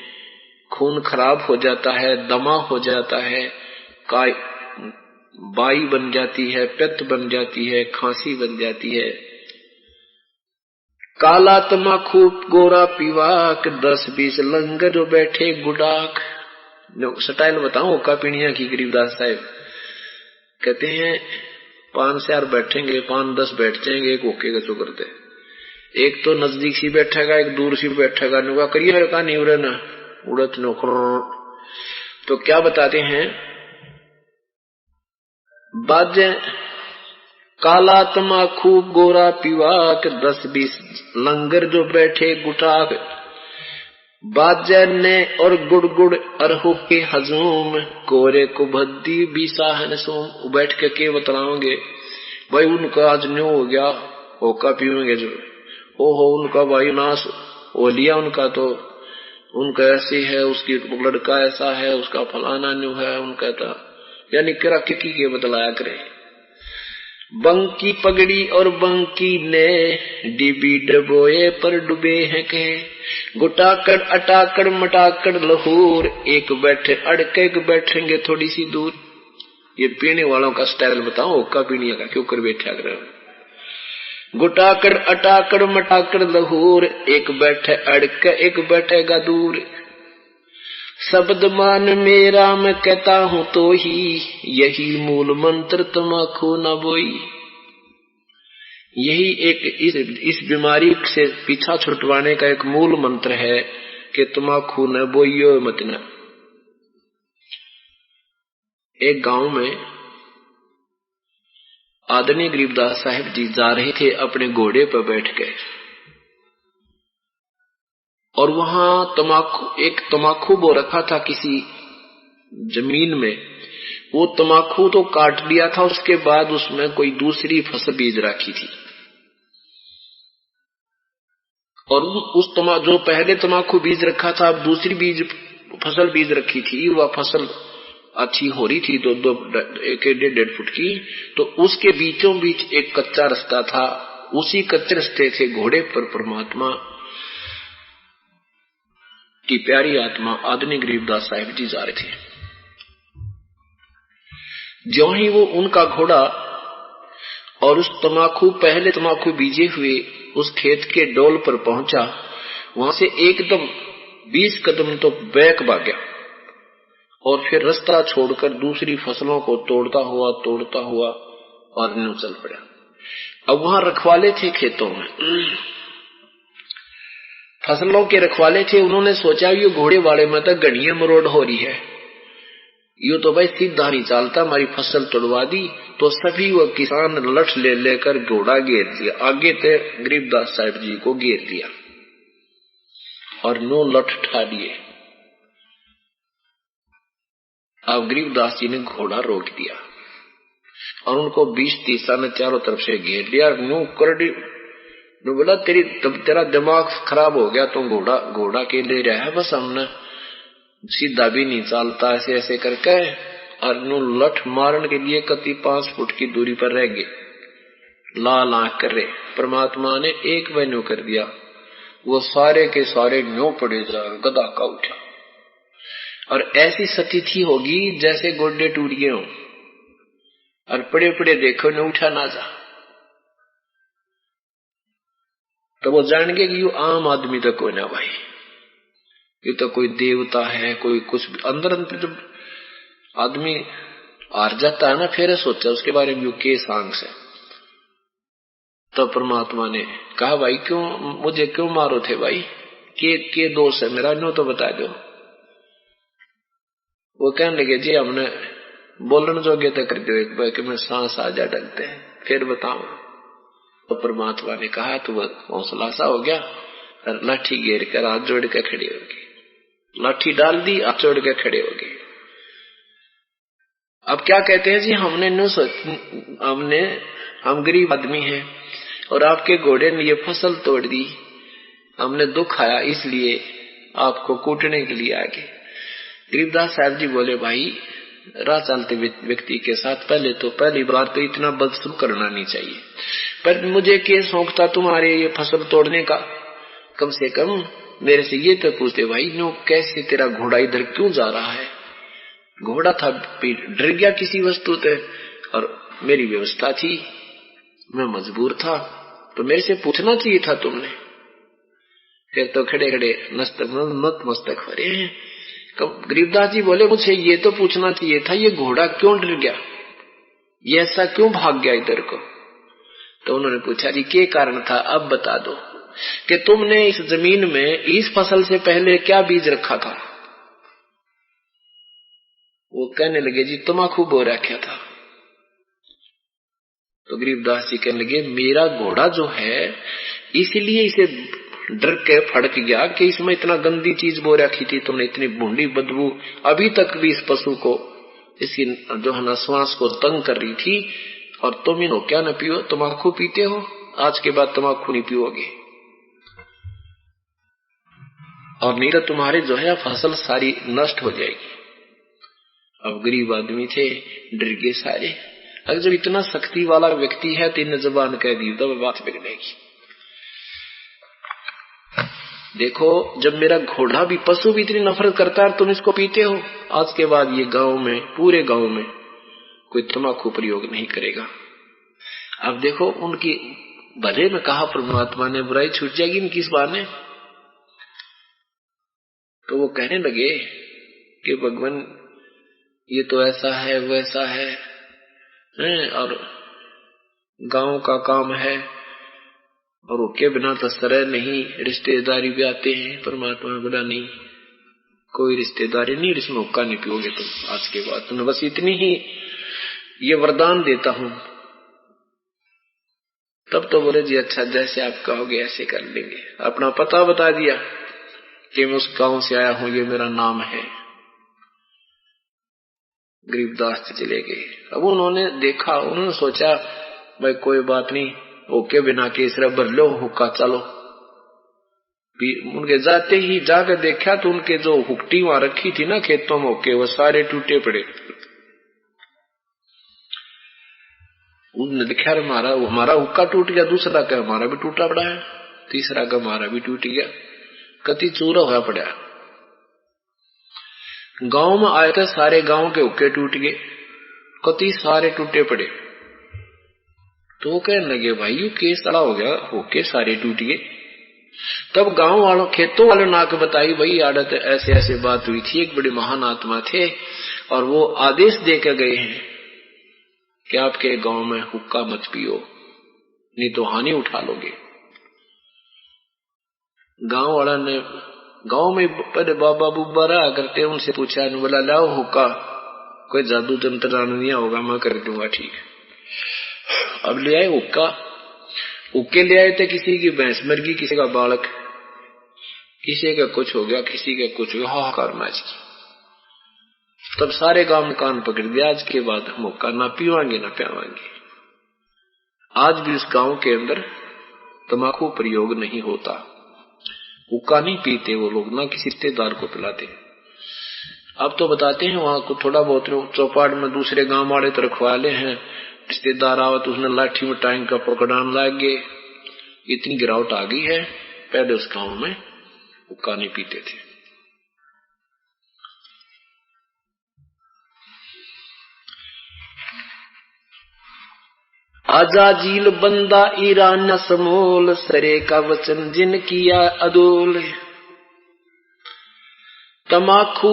खून खराब हो जाता है, दमा हो जाता है, बाई बन जाती है, पित्त बन जाती है, खांसी बन जाती है। काला तमाकू गोरा पीवाक, 10-20 लंगर जो बैठे गुडाक। स्टाइल बताऊं ओका पीणिया की गरीबदास साहब कहते हैं 5 से 8 बैठेंगे, 5-10 बैठ जाएंगे, एक ओके का चुकर दे। एक तो नजदीक सी बैठेगा, एक दूर सी बैठेगा, नुका करिए का नहीं उड़े ना उड़त नोखर। तो क्या बताते हैं बाजे काला तमाकू गोरा पीवाक, 10-20 लंगर जो बैठे गुटाक। बाजे ने और गुड़ अरहु के हजूम, कोरे को भद्दी बीसाहन सोम। बैठ के बतलाओगे भाई उनका आज न्यू हो गया, होका पीवेंगे जो ओहो उनका भाई नाश हो लिया, उनका तो उनका ऐसी है, उसकी लड़का ऐसा है, उसका फलाना न्यू है, उनका था यानी किरा किकी के बतलाया करे। बंकी पगड़ी और बंकी ने डिबी डबोए पर डूबे हैं के। गुटाकड़ अटाकड़ मटाकड़ लहूर, एक बैठे अड़के एक बैठेंगे थोड़ी सी दूर। ये पीने वालों का स्टाइल बताओ, हुक्का पीने का क्यों कर बैठा कर। गुटाकड़ अटाकड़ मटाकड़ लहूर, एक बैठे अड़के एक बैठेगा दूर। शब्द मान मेरा मैं कहता हूं तो ही, यही मूल मंत्र तमाकू न बोई। यही एक इस बीमारी से पीछा छुटवाने का एक मूल मंत्र है कि तमाकू न बोइयो मत न। एक गांव में आदरणीय गरीबदास साहिब जी जा रहे थे अपने घोड़े पर बैठ के, और वहां एक तमाकू बो रखा था किसी जमीन में। वो तमाकू तो काट लिया था, उसके बाद उसमें कोई दूसरी फसल बीज रखी थी, और उस जो पहले तमाकू बीज रखा था अब दूसरी फसल बीज रखी थी। वह फसल अच्छी हो रही थी, 1.5 फुट की। तो उसके बीचों बीच एक कच्चा रास्ता था। उसी कच्चे रास्ते से घोड़े पर परमात्मा की प्यारी आत्मा आदरणीय गरीबदास साहिब जी जा रहे थे। ज्यों ही वो उनका घोड़ा और उस पहले तमाकू बीजे हुए उस खेत के डोल पर पहुंचा, वहां से एकदम 20 कदम तो बैक भागा और फिर रास्ता छोड़कर दूसरी फसलों को तोड़ता हुआ और न्यू चल पड़ा। अब वहां रखवाले थे खेतों में, फसलों के रखवाले थे। उन्होंने सोचा ये घोड़े वाले में तो गणिया मरोड़ हो रही है, यू तो भाई सीधा नहीं चलता, हमारी फसल तोड़वा दी। तो सभी वो किसान लठ ले लेकर घोड़ा घेर दिया, आगे ते गरीबदास साहिब जी को घेर दिया और नो लठ ठा दिए। अब गरीबदास जी ने घोड़ा रोक दिया और उनको 20-30 ने चारों तरफ से घेर लिया। नो करडी नो बोला तेरा दिमाग खराब हो गया, तुम घोड़ा के ले रहा है, बस हमने सीधा भी नहीं चलता, ऐसे ऐसे करके। और नो लठ मारने के लिए कति 5 फुट की दूरी पर रह गए, लाल आंख कर रहे। परमात्मा ने एक न्यू कर दिया, वो सारे के सारे न्यू पड़े जा गदा का उठा। और ऐसी स्थिति होगी जैसे गोडे टूट गए हो और पड़े पड़े देखो न उठा ना जा। तो वो जान गए कि ये आम आदमी तो कोई ना भाई, ये तो कोई देवता है, कोई कुछ। अंदर जब आदमी हार जाता है ना, फिर सोचा उसके बारे में के सांग से। तो परमात्मा ने कहा भाई क्यों मुझे क्यों मारो थे भाई, के दोष है मेरा, नो तो बता दो। वो कहने लगे जी हमने बोलने जोगे तो कर दो एक बार कि मैं सांस आ जा डलते हैं, फिर बताओ। तो परमात्मा ने कहा तो वह हौसला सा हो गया और लाठी घेर कर हाथ जोड़ के खड़े हो गए, लाठी डाल दी, हाथ जोड़ के खड़े हो गए। अब क्या कहते हैं जी, हम गरीब आदमी हैं और आपके घोड़े ने ये फसल तोड़ दी, हमने दुख आया इसलिए आपको कूटने के लिए आ गए। गरीबदास साहब जी बोले भाई राह चलते व्यक्ति के साथ पहली बार तो इतना बदसलूक करना नहीं चाहिए, पर मुझे क्या शौक था तुम्हारे ये फसल तोड़ने का, कम से कम मेरे से ये तो पूछते भाई नो कैसे तेरा घोड़ा इधर क्यों जा रहा है। घोड़ा था डर गया किसी वस्तु से और मेरी व्यवस्था थी, मैं मजबूर था, तो मेरे से पूछना चाहिए था तुमने। फिर तो खड़े खड़े नतमस्तक हो रहे हैं। गरीबदास जी बोले मुझे ये तो पूछना चाहिए था ये घोड़ा क्यों डर गया, ये ऐसा क्यों भाग गया इधर को। तो उन्होंने पूछा जी क्या कारण था, अब बता दो कि तुमने इस जमीन में इस फसल से पहले क्या बीज रखा था। वो कहने लगे जी तमाकू बो रखा था। तो गरीबदास जी कहने लगे मेरा घोड़ा जो है इसलिए इसे डर के फड़क गया कि इसमें इतना गंदी चीज बो रखी थी तुमने, इतनी भूंडी बदबू अभी तक भी इस पशु को, इसकी जो है ना श्वास को तंग कर रही थी, और तुम इन्हों क्या न पियो, तमाकू पीते हो, आज के बाद तमाकू नहीं पियोगे और नहीं तो तुम्हारे जो है फसल सारी नष्ट हो जाएगी। अब गरीब आदमी थे, डर गए सारे अगर जब इतना शक्ति वाला व्यक्ति है तो इन जबान कह दी तो बात बिगड़ेगी। देखो, जब मेरा घोड़ा भी, पशु भी इतनी नफरत करता है, तुम इसको पीते हो। आज के बाद ये गांव में, पूरे गांव में कोई तम्बाकू प्रयोग नहीं करेगा। अब देखो, उनकी भले में कहा परमात्मा ने, बुराई छूट जाएगी इनकी इस बहाने। तो वो कहने लगे कि भगवान ये तो ऐसा है वैसा है, और गांव का काम है, और उसके बिना तो सरह नहीं, रिश्तेदारी भी आते हैं। परमात्मा ने बोला नहीं, कोई रिश्तेदारी नहीं, इसमें हुक्का नहीं पियोगे तुम आज के बाद, तुम्हें बस इतनी ही ये वरदान देता हूं। तब तो बोले जी अच्छा, जैसे आप कहोगे ऐसे कर लेंगे। अपना पता बता दिया कि मैं उस गांव से आया हूं, ये मेरा नाम है। गरीबदास से चले गए। अब उन्होंने देखा, उन्होंने सोचा भाई कोई बात नहीं, ओके बिना केसरा भर लो हुक्का, चलो। उनके जाते ही जाकर देखा तो उनके जो हुक्टी वहां रखी थी ना खेतों में होके, वो सारे टूटे पड़े। उन्होंने देखा हमारा हुक्का टूट गया, दूसरा का हमारा भी टूटा पड़ा है, तीसरा का हमारा भी टूट गया, कति चूरा हुआ पड़ा। गांव में आए थे, सारे गांव के हुक्के टूट गए, कति सारे टूटे पड़े। तो वो कहने लगे भाई ये केस तड़ा हो गया, हुक्के सारे टूट गए। तब गांव वालों, खेतों वालों ने आके बताई भाई आड़त ऐसे ऐसे बात हुई थी, एक बड़े महान आत्मा थे और वो आदेश देकर गए हैं कि आपके गांव में हुक्का मत पियो, नहीं तो हानि उठा लोगे। गांव वाला ने, गांव में पहले बाबा बुब्बा रहा करते, उनसे पूछा, बोला लाओ हुक्का, कोई जादू जंत्र नहीं होगा, मैं कर दूंगा ठीक। अब ले आए हुक्का, हुक्के ले आए थे, किसी की भैंस मर गई, किसी का बालक, किसी का कुछ हो गया, किसी का कुछ हो गया, हाहाकार मच गई। तब सारे गांव में कान पकड़ दिया, आज के बाद हम हुक्का ना पीवांगे ना पियावांगे। आज भी उस गांव के अंदर तम्बाकू प्रयोग नहीं होता, हुक्का नहीं पीते वो लोग, ना किसी रिश्तेदार को पिलाते। अब तो बताते हैं वहां को थोड़ा बहुत चौपाट में दूसरे गांव वाले तो रखवाले हैं, रिश्तेदार आवत उसने लाठी में टांग का पकड़ान लाग गए। इतनी गिरावट आ गई है, पहले उस गांव में हुक्का नहीं पीते थे। आजाजील बंदा ईरान समोल, सरे का वचन जिन किया अदोल। तमाखू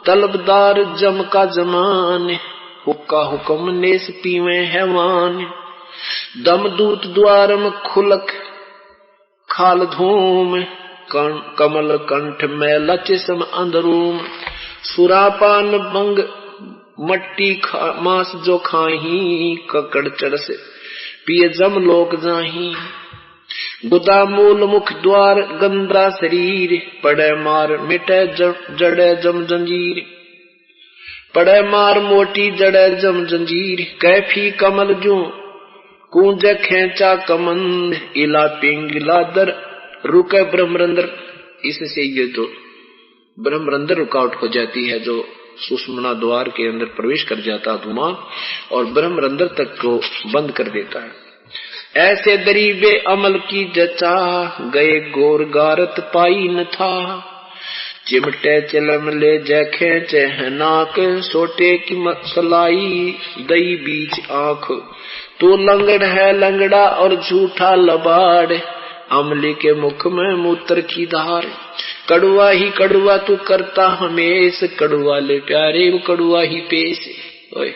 तलबदार जम का जमान, हुक्का हुक्म नेस पीवे हैवान। दम दूत द्वार में खुलक खाल धूम, कमल कंठ में लचिसम अंदरूम। सुरापान बंग मट्टी मांस जो खाही, ककड़ चरस पिए जम लोक जाही। गुदा मूल मुख द्वार गंद्रा शरीर, पड़े मार मिटे जड़े जम जंजीर। पड़े मार मोटी जड़े जम जंजीर, कैफी कमल जो कूंज खेचा कमंद। इला पिंगला दर रुके ब्रह्मरंद्र, इससे ये जो ब्रह्मरंद्र रुकावट हो जाती है, जो सुषुम्ना द्वार के अंदर प्रवेश कर जाता धुआं, और ब्रह्मरंध्र तक को बंद कर देता है। ऐसे दरीबे अमल की जचा, गए गोर गारत पाई न था। चिमटे चिलम ले जखे चहनाक, सोटे की मसलाई दई बीच आंख। तो लंगड़ है लंगड़ा और झूठा लबाड़, अमली के मुख में मूत्र की धार। कड़ुआ ही कड़ुआ तू करता हमेश, कड़ुआ ले प्यारे वो कड़ुआ ही पेश। ओए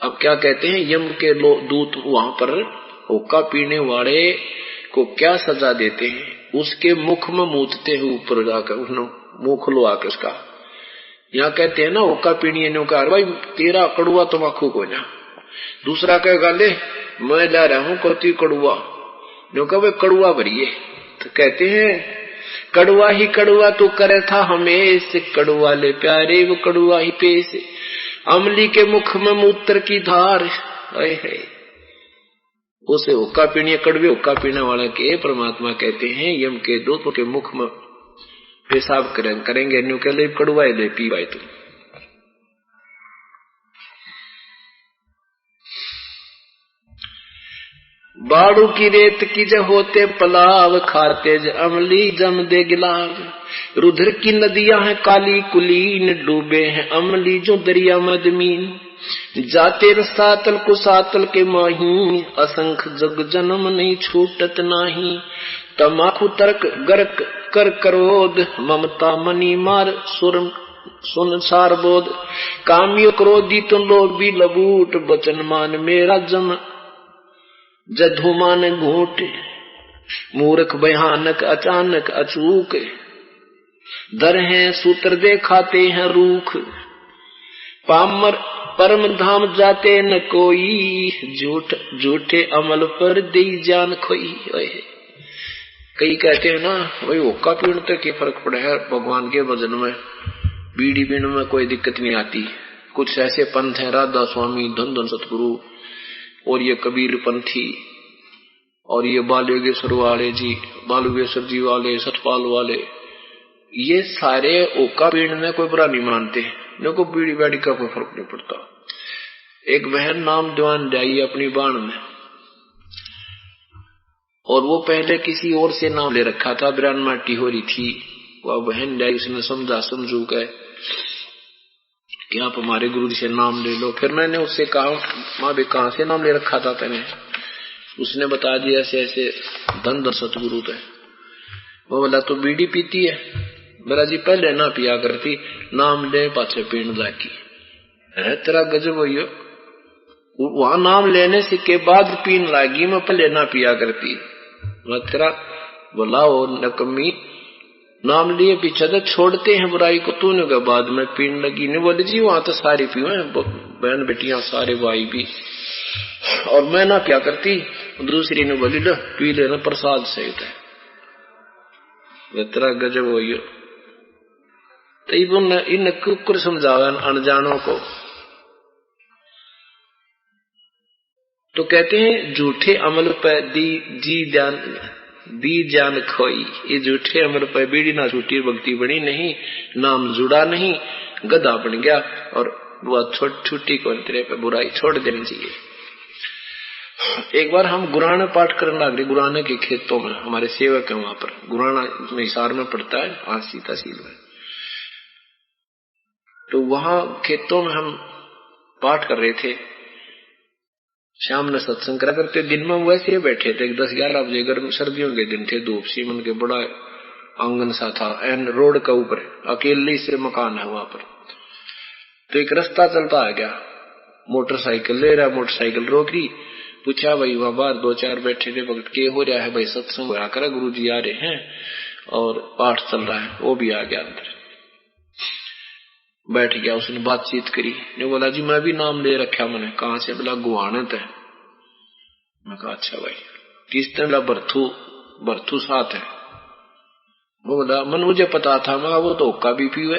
अब क्या कहते हैं, यम के दूत वहां पर हुक्का पीने वाले को क्या सजा देते हैं, उसके मुख में मूतते हैं ऊपर जाकर, मुंह खुलवा के उसका। यहाँ कहते हैं ना हुक्का पीने ने कहा भाई तेरा कड़ुआ तम्बाकू को ना, दूसरा कहेगा ले मैं ला रहा हूं कोती कड़ुआ, जो कहे कड़ुआ भरिए। तो कहते हैं कड़ुआ ही कड़ुआ तू करे था हमेश, कड़ुआ ले प्यारे वो कड़ुआ ही पेश। अमली के मुख में मूत्र की धार, है उसे हुक्का पीने कड़वे हुक्का पीने वाला के परमात्मा कहते हैं यम के दूतों के मुख में पेशाब करेंगे, न्यू के लिए कड़ुआ ले पी भाई तुम। बाड़ू की रेत की ज होते पलाव, खाते ज अमली जम दे गिलाव। रुधिर की नदियां हैं काली कुलीन, डूबे हैं अमली जो दरिया मदमीन। जाते रसातल कुसातल के माही, असंख जग जन्म नहीं छूटत नाही। तमाकू तर्क गर्क कर करोध, ममता मनी मार सुर सुन सार बोध। कामियो क्रोधी तो लोभी लबूट, बचन मान मेरा जम जधुमान घूट। मूर्ख भयानक अचानक अचूक, दर हैं सूत्र दे खाते हैं रूख। पामर परम धाम जाते न कोई, झूठे अमल पर दी जान खोई। कई कहते हैं ना भाई हुक्का पीने तक क्या फर्क पड़ा है, भगवान के भजन में बीड़ी पीने में कोई दिक्कत नहीं आती। कुछ ऐसे पंथ हैं, राधा स्वामी, धन धन सतगुरु, और ये कबीर पंथी, और ये बालयोगेश्वर वाले जी, बालयोगेश्वर जी वाले, सतपाल वाले, ये सारे ओका पीने में कोई बुरा नहीं मानते। इनको बीड़ी बाड़ी का कोई फर्क नहीं पड़ता। एक बहन नाम दीवान जाई अपनी बाण में, और वो पहले किसी और से नाम ले रखा था, बिरान माटी हो रही थी। वह बहन जाई, उसने समझा समझू के कि आप हमारे गुरु जी से नाम ले लो। फिर मैंने उससे कहा माँ भी कहाँ से नाम ले रखा था तेने? उसने बता दिया ऐसे ऐसे धन धन सतगुरु थे। वो बोला तो बीड़ी पीती है? बोला जी पहले ना पिया करती, नाम ले पाछे पीण लागी है। तेरा गजब हो, वहां नाम लेने से के बाद पीन लागी, मैं पहले ना पिया करती। मैं तेरा बोला वो नकमी, नाम लिए पीछे तो छोड़ते हैं बुराई को, तूने के बाद में पीने लगी। नहीं बोले जी वहां तो सारी पीवे, बहन बेटियां सारे भाई भी, और मैं ना पिया करती। दूसरी ने बोली लो पी लेना, प्रसाद सहित है। तेरा गजब हो। तो इन कुकर समझावे अनजानों को। तो कहते हैं झूठे अमल पर दी जान खोई। ये झूठे अमल पर बीड़ी ना छूटी, भक्ति बनी नहीं, नाम जुड़ा नहीं, गधा बन गया। और वह छुट्टी को तेरे पे बुराई छोड़ देनी चाहिए। एक बार हम गुराना पाठ करने लग रहे, गुराना के खेतों में, हमारे सेवक है वहां पर, गुराना में हिसार में पड़ता है, आसी तहसील में। तो वहां खेतों में हम पाठ कर रहे थे। शाम में सत्संग करा करते, दिन में वैसे ही बैठे थे। 10-11 बजे, गर्म सर्दियों के दिन थे, धूप सीमन के, बड़ा आंगन सा था, एन रोड का ऊपर, अकेले से मकान है वहां पर। तो एक रास्ता चलता आ गया, मोटरसाइकिल ले रहा, मोटरसाइकिल रोक रही। पूछा भाई वहां बाहर 2-4 बैठे थे, वक्त के हो रहा है भाई? सत्संग होया करा, गुरु जी आ रहे हैं और पाठ चल रहा है। वो भी आ गया अंदर, बैठ गया। उसने बातचीत करी, ने बोला जी मैं भी नाम ले रखा। मैंने कहा से? बोला गुआनत है। मैं कहा अच्छा भाई। किस तरह? भरथू साथ है। वो बोला मन मुझे पता था। मैं वो तो हुक्का भी पीवे,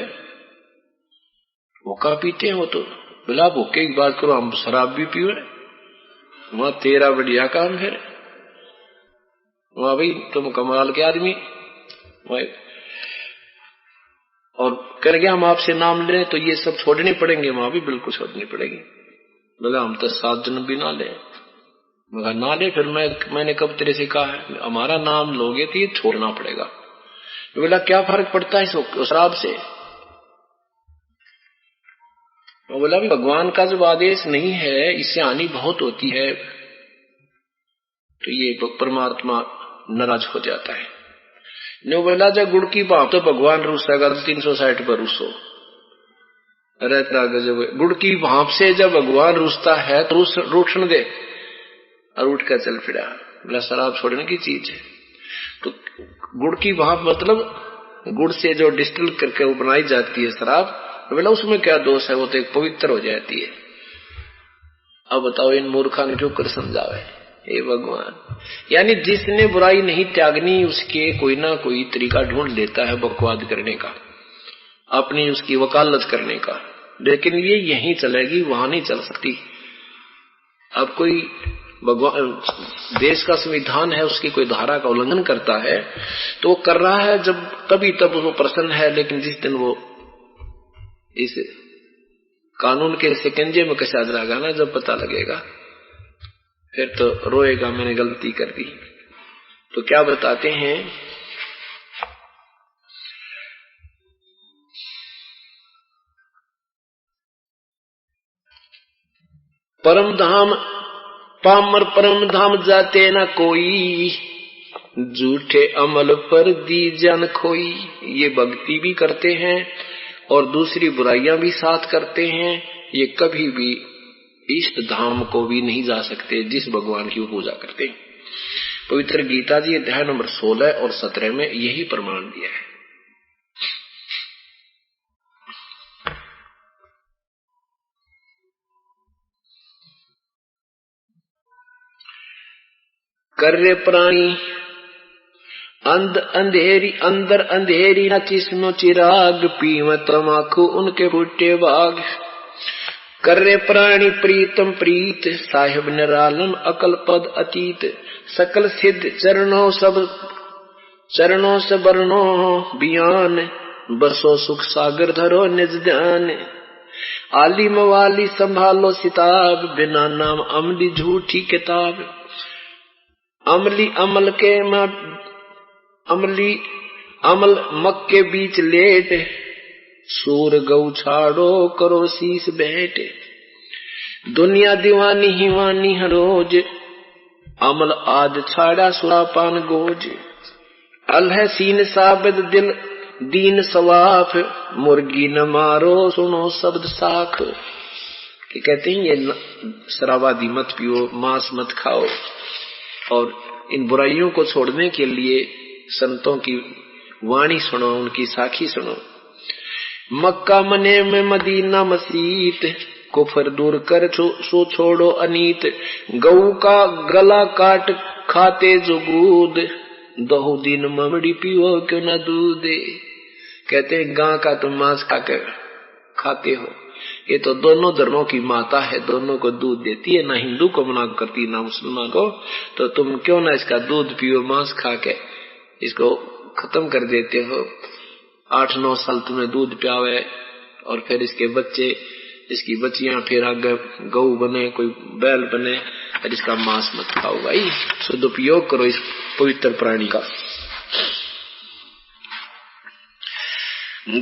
हुक्का पीते हैं वो तो। बोला आप हुक्के की बात करो, हम शराब भी पीवे। वहां तेरा बढ़िया काम है वहां भाई, तुम कमाल के आदमी। और कर गया हम आपसे नाम ले रहे तो ये सब छोड़ने पड़ेंगे? वहां भी बिल्कुल छोड़नी पड़ेगी। बोला हम तो 7 जन्म भी ना ले। मगर ना ले फिर मैंने कब तेरे से कहा है? हमारा नाम लोगे तो ये छोड़ना पड़ेगा। बोला क्या फर्क पड़ता है शराब से? बोला भी भगवान का जब आदेश नहीं है, इससे हानि बहुत होती है। तो ये परमात्मा नाराज हो जाता है। नो बोला जब गुड़ की भाप तो भगवान रूसेगा, 360 पर रूसो। अरे गजब, गुड़ की भाप से जब भगवान रूसता है तो रूठन दे और उठ कर चल फिरा। बोला शराब छोड़ने की चीज है। तो गुड़ की भाप मतलब गुड़ से जो डिस्टिल करके वो बनाई जाती है शराब। बोला उसमें क्या दोष है? वो तो एक पवित्र हो जाती है। अब बताओ इन मूर्खा ने क्यों कर समझावे? हे भगवान, यानी जिसने बुराई नहीं त्यागनी उसके कोई ना कोई तरीका ढूंढ लेता है बकवाद करने का, अपनी उसकी वकालत करने का। लेकिन ये यहीं चलेगी, वहां नहीं चल सकती। अब कोई भगवान देश का संविधान है, उसकी कोई धारा का उल्लंघन करता है तो वो कर रहा है जब तभी तब वो प्रसन्न है। लेकिन जिस दिन वो इस कानून के शिकंजे में कसा जाएगा ना, जब पता लगेगा फिर तो रोएगा मैंने गलती कर दी। तो क्या बताते हैं, परम धाम पामर परम धाम जाते न कोई, झूठे अमल पर दी जान खोई। ये भक्ति भी करते हैं और दूसरी बुराइयां भी साथ करते हैं, ये कभी भी इष्ट धाम को भी नहीं जा सकते जिस भगवान की पूजा करते हैं। पवित्र गीता जी अध्याय नंबर 16 और 17 में यही प्रमाण दिया है। कर्रे प्राणी अंदर अंधेरी न चिस्मो चिराग, पीव तमाकू उनके फूटे बाग। कर्रे प्राणी प्रीतम प्रीत, साहिब निरालम अकल पद अतीत। सकल सिद्ध चरणों से बरनो बियान, बरसो सुख सागर धरो निज ध्यान। आलिम वाली संभालो सिताब, बिना नाम अमली झूठी किताब। अमल मक के बीच लेट, सूर गौ छाड़ो करो शीस बैठ। दुनिया दीवानी हिवानी हर रोज, अमल आद छाड़ा सुरापान गोज। अलह सीन साबिद दिल दीन सवाफ, मुर्गी न मारो सुनो शब्द साख। कि कहते हैं ये शराबादी मत पियो, मांस मत खाओ, और इन बुराइयों को छोड़ने के लिए संतों की वाणी सुनो, उनकी साखी सुनो। मक्का मने में मदीना मसीत, कुफर दूर कर सो छोड़ो अनीत। गऊ का गला काट खाते जो दूध, दो दिन ममड़ी पियो क्यों न दूध। कहते हैं गां का तुम मांस खाते हो, ये तो दोनों धर्मों की माता है, दोनों को दूध देती है, ना हिंदू को मना करती ना मुसलमान को। तो तुम क्यों ना इसका दूध पियो, मांस खा के इसको खत्म कर देते हो। 8-9 साल तुम्हें दूध पियावे और फिर इसके बच्चे, इसकी बच्चियां फिर आगे गऊ बने, कोई बैल बने, और इसका मांस मत खाओ भाई, सदुपयोग करो इस पवित्र प्राणी का।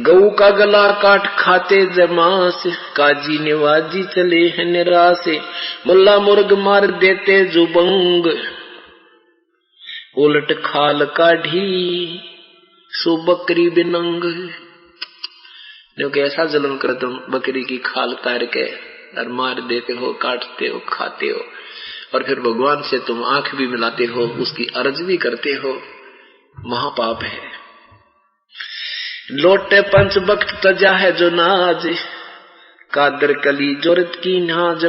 गऊ का गला काट खाते जमास, काजी निवाजी चले हैं निराश। मुल्ला मुर्ग मार देते जुबंग, उलट खाल काढ़ी सो बकरी बिनंग। क्योंकि ऐसा जुल्म कर तुम बकरी की खाल तार के और मार देते हो, काटते हो, खाते हो, और फिर भगवान से तुम आंख भी मिलाते हो, उसकी अर्ज भी करते हो, महापाप है। लोटे पंच बख्त तजा है जो नाज, कादर कली जोरत की नाज।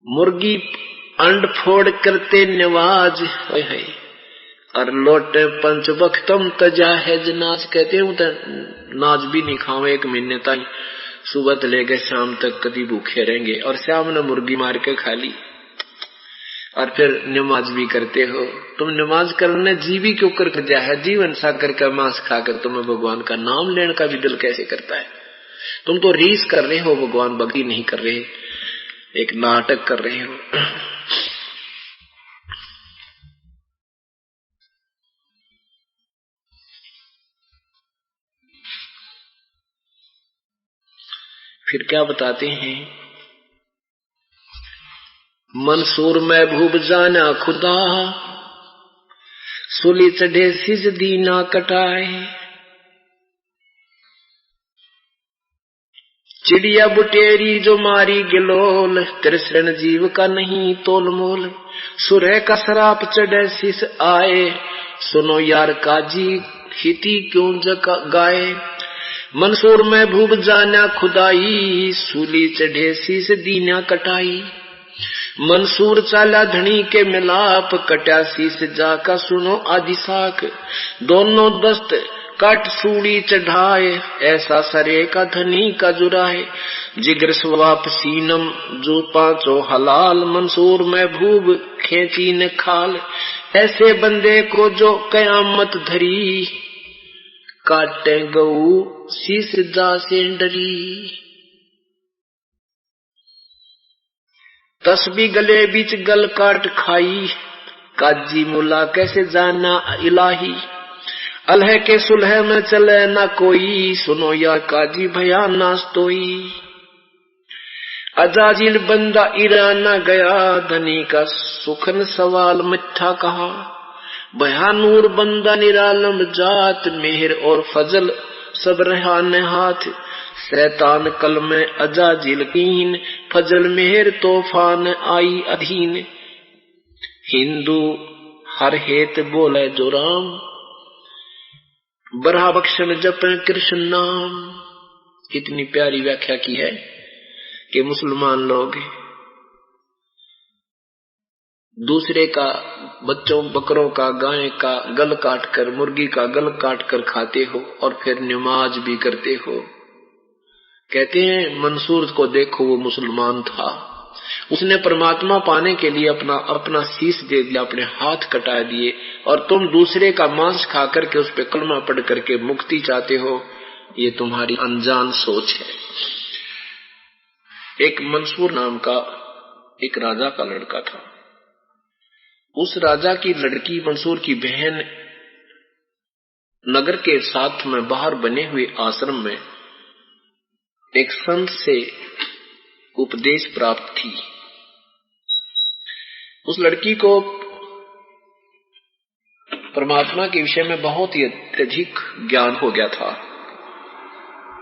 मुर्गी अंड फोड़ करते निवाज, और लोटे पंच बख्तम तजा है जो नाज। कहते हूं तो नाज भी नहीं खाओ 1 महीने तक, सुबह से लेकर शाम तक कभी भूखे रहेंगे, और शाम ने मुर्गी मार के खा ली, और फिर नमाज भी करते हो। तुम नमाज करने जीवी क्यों कर दिया है? जीवन सागर का मांस खाकर तुम्हें भगवान का नाम लेने का भी दिल कैसे करता है? तुम तो रीस कर रहे हो, भगवान भक्ति नहीं कर रहे, एक नाटक कर रहे हो। फिर क्या बताते हैं, मंसूर महबूब जाना खुदा, सुली चढ़े सिज दीना कटाए। चिड़िया बुटेरी जो मारी गिलोल, तिरसण जीव का नहीं तोल मोल। सुरह का शराप चढ़े सिस आए, सुनो यार काजी हिती क्यों गाए। मंसूर महबूब जाना खुदाई, सूली चढ़े शीस दीना कटाई। मंसूर चाला धनी के मिलाप, कटा शीस जाका सुनो आदि साख। दोनों दस्त काट सूली चढ़ाए, ऐसा सरे का धनी का जुराए। जिगर स्वाप सीनम जो 5 हलाल, मंसूर महबूब खेची न खाल। ऐसे बंदे को जो कयामत धरी, काटे गऊ शीस जा से डरी। तस्बी गले बीच गल काट खाई, काजी मुला कैसे जाना इलाही। अलह के सुलह में चले ना कोई, सुनो या काजी भया नास्तोई। अजाजिल बंदा ईराना गया, धनी का सुखन सवाल मिठा कहा। भयानूर बंदा निरालम जात, मेहर और फजल सब रहा न हाथ। शैतान कल में अजाजिल कीन, फजल मेहर तूफान आई अधीन। हिंदू हर हेत बोले जो राम, बरहा बख्शन जपे कृष्ण नाम। कितनी प्यारी व्याख्या की है कि मुसलमान लोग दूसरे का बच्चों बकरों का गाय का गल काट कर, मुर्गी का गल काट कर खाते हो और फिर नमाज भी करते हो। कहते हैं मंसूर को देखो, वो मुसलमान था, उसने परमात्मा पाने के लिए अपना शीश दे दिया, अपने हाथ कटा दिए, और तुम दूसरे का मांस खा करके उस पे कलमा पढ़ करके मुक्ति चाहते हो। ये तुम्हारी अनजान सोच है। एक मंसूर नाम का एक राजा का लड़का था। उस राजा की लड़की मंसूर की बहन नगर के साथ में बाहर बने हुए आश्रम में एक संत से उपदेश प्राप्त थी। उस लड़की को परमात्मा के विषय में बहुत ही अत्यधिक ज्ञान हो गया था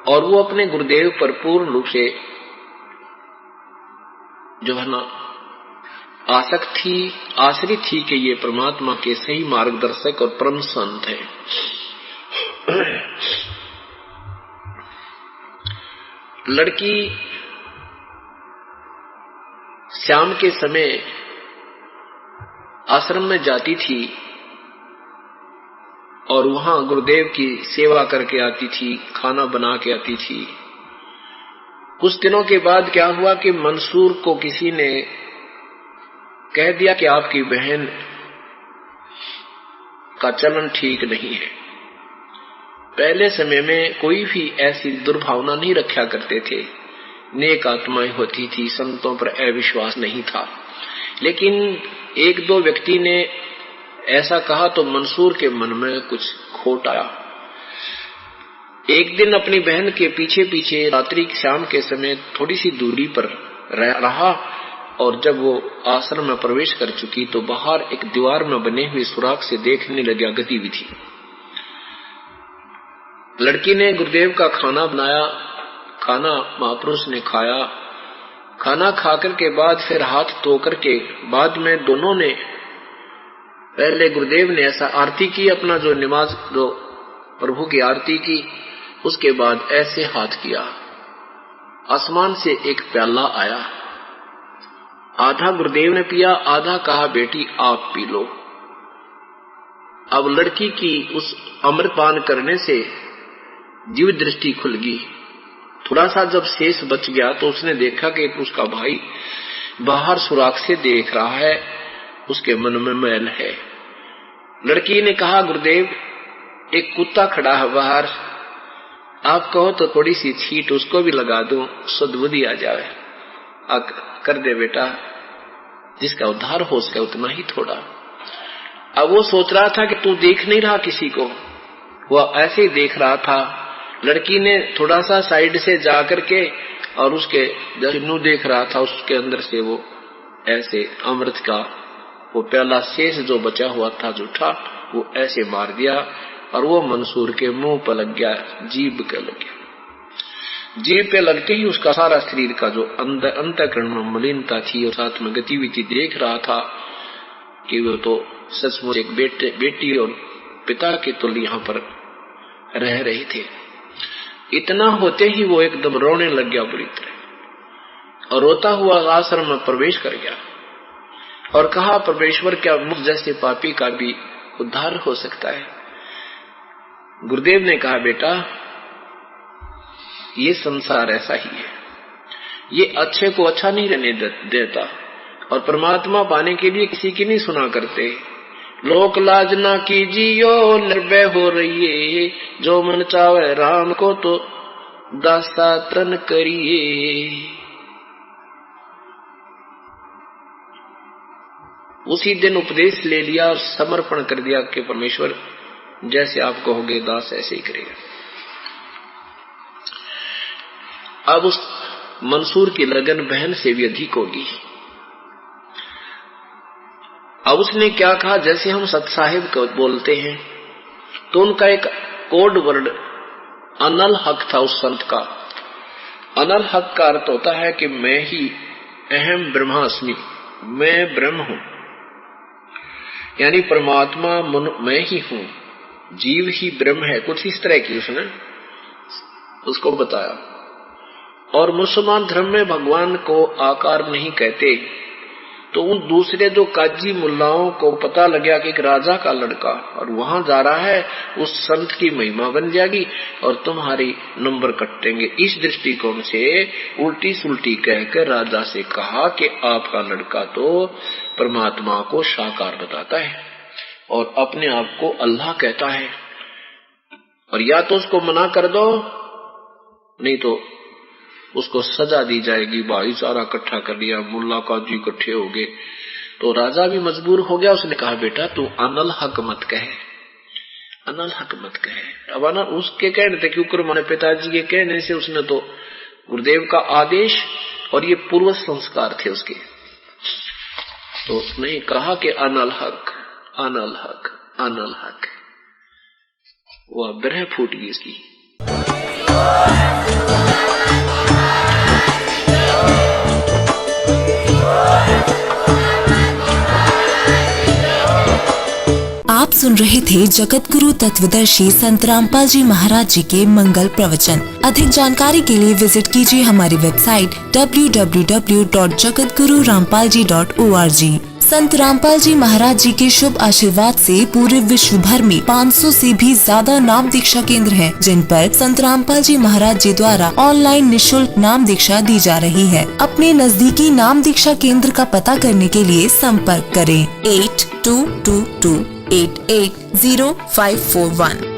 और वो अपने गुरुदेव पर पूर्ण रूप से जो है ना आसक्त थी, आश्रित थी कि ये परमात्मा के सही मार्गदर्शक और परम संत है। लड़की शाम के समय आश्रम में जाती थी और वहां गुरुदेव की सेवा करके आती थी, खाना बना के आती थी। कुछ दिनों के बाद क्या हुआ कि मंसूर को किसी ने कह दिया कि आपकी बहन का चलन ठीक नहीं है। पहले समय में कोई भी ऐसी दुर्भावना नहीं रखा करते थे, नेक आत्माएं होती थी, संतों पर अविश्वास नहीं था। लेकिन एक दो व्यक्ति ने ऐसा कहा तो मंसूर के मन में कुछ खोट आया। एक दिन अपनी बहन के पीछे पीछे रात्रि शाम के समय थोड़ी सी दूरी पर रहा और जब वो आश्रम में प्रवेश कर चुकी तो बाहर एक दीवार में बने हुए सुराख से देखने लगा गतिविधि। लड़की ने गुरुदेव का खाना बनाया, खाना महापुरुष ने खाया। खाना खाकर के बाद फिर हाथ धो करके बाद में दोनों ने पहले गुरुदेव ने ऐसा आरती की, अपना जो नमाज जो प्रभु की आरती की, उसके बाद ऐसे हाथ किया। आसमान से एक प्याला आया, आधा गुरुदेव ने पिया, आधा कहा बेटी आप पी लो। अब लड़की की उस अमृतपान करने से जीव दृष्टि खुल गई। थोड़ा सा जब शेष बच गया तो उसने देखा कि उसका भाई बाहर सुराख से देख रहा है, उसके मन में मैल है। लड़की ने कहा गुरुदेव एक कुत्ता खड़ा है बाहर, आप कहो तो थोड़ी सी छींट उसको भी लगा दूं, सद्बुद्धि आ जाए। कर दे बेटा, जिसका उद्धार हो सके उतना ही थोड़ा। अब वो सोच रहा था कि तू देख नहीं रहा किसी को, वह ऐसे ही देख रहा था। लड़की ने थोड़ा सा साइड से जा करके और उसके जिन्नू देख रहा था, उसके अंदर से वो ऐसे अमृत का वो प्याला शेष जो बचा हुआ था जूठा, वो ऐसे मार दिया और वो मंसूर के मुंह पर लग गया, जीभ पे लग गया। जीभ पे लगते ही उसका सारा शरीर का जो अंतःकरण में मलिनता थी और साथ में गतिविधि देख रहा था कि वो तो सचमुच एक बेटी और पिता के तुल्य यहाँ पर रह रहे थे। इतना होते ही वो एकदम रोने लग गया बुरी तरह और रोता हुआ आश्रम में प्रवेश कर गया और कहा परमेश्वर क्या मुझ जैसे पापी का भी उद्धार हो सकता है? गुरुदेव ने कहा बेटा ये संसार ऐसा ही है, ये अच्छे को अच्छा नहीं रहने देता और परमात्मा पाने के लिए किसी की नहीं सुना करते। लोक लाज ना कीजियो निर्भय हो रहिए, जो मन चावे राम को तो दासा तन करिए। उसी दिन उपदेश ले लिया और समर्पण कर दिया कि परमेश्वर जैसे आप कहोगे दास ऐसे ही करेगा। अब उस मंसूर की लगन बहन से भी अधिक होगी। अब उसने क्या कहा, जैसे हम सत साहिब को बोलते हैं तो उनका एक कोड वर्ड अनल हक था उस संत का। अनल हक का अर्थ होता है कि मैं ही अहम ब्रह्मास्मि, मैं ब्रह्म हूं, यानी परमात्मा मैं ही हूं, जीव ही ब्रह्म है, कुछ इस तरह की उसने उसको बताया। और मुसलमान धर्म में भगवान को आकार नहीं कहते, तो उन दूसरे जो काजी मुल्लाओं को पता लग गया कि एक राजा का लड़का और वहां जा रहा है, उस संत की महिमा बन जाएगी और तुम्हारी नंबर कटेंगे। इस दृष्टिकोण से उल्टी सुल्टी कहकर राजा से कहा कि आपका लड़का तो परमात्मा को साकार बताता है और अपने आप को अल्लाह कहता है, और या तो उसको मना कर दो, नहीं तो उसको सजा दी जाएगी। भाईचारा इकट्ठा कर लिया, मुल्ला काजी इकट्ठे हो गए, तो राजा भी मजबूर हो गया। उसने कहा बेटा तू अनल हक मत कहे, अनल हक मत कहे। अब अनल उसके कहने थे क्योंकि माने पिताजी के कहने से उसने तो गुरुदेव का आदेश और ये पूर्व संस्कार थे उसके, तो उसने कहा कि अनल हक, अनल हक, अनल हक। वह ब्रह फूट गई इसकी। आप सुन रहे थे जगत गुरु तत्वदर्शी संत रामपाल जी महाराज जी के मंगल प्रवचन। अधिक जानकारी के लिए विजिट कीजिए हमारी वेबसाइट www.jagatgururampalji.org। संत रामपाल जी महाराज जी के शुभ आशीर्वाद से पूरे विश्व भर में 500 से भी ज्यादा नाम दीक्षा केंद्र हैं, जिन पर संत रामपाल जी महाराज जी द्वारा ऑनलाइन निशुल्क नाम दीक्षा दी जा रही है। अपने नजदीकी नाम दीक्षा केंद्र का पता करने के लिए संपर्क करें 8222880541।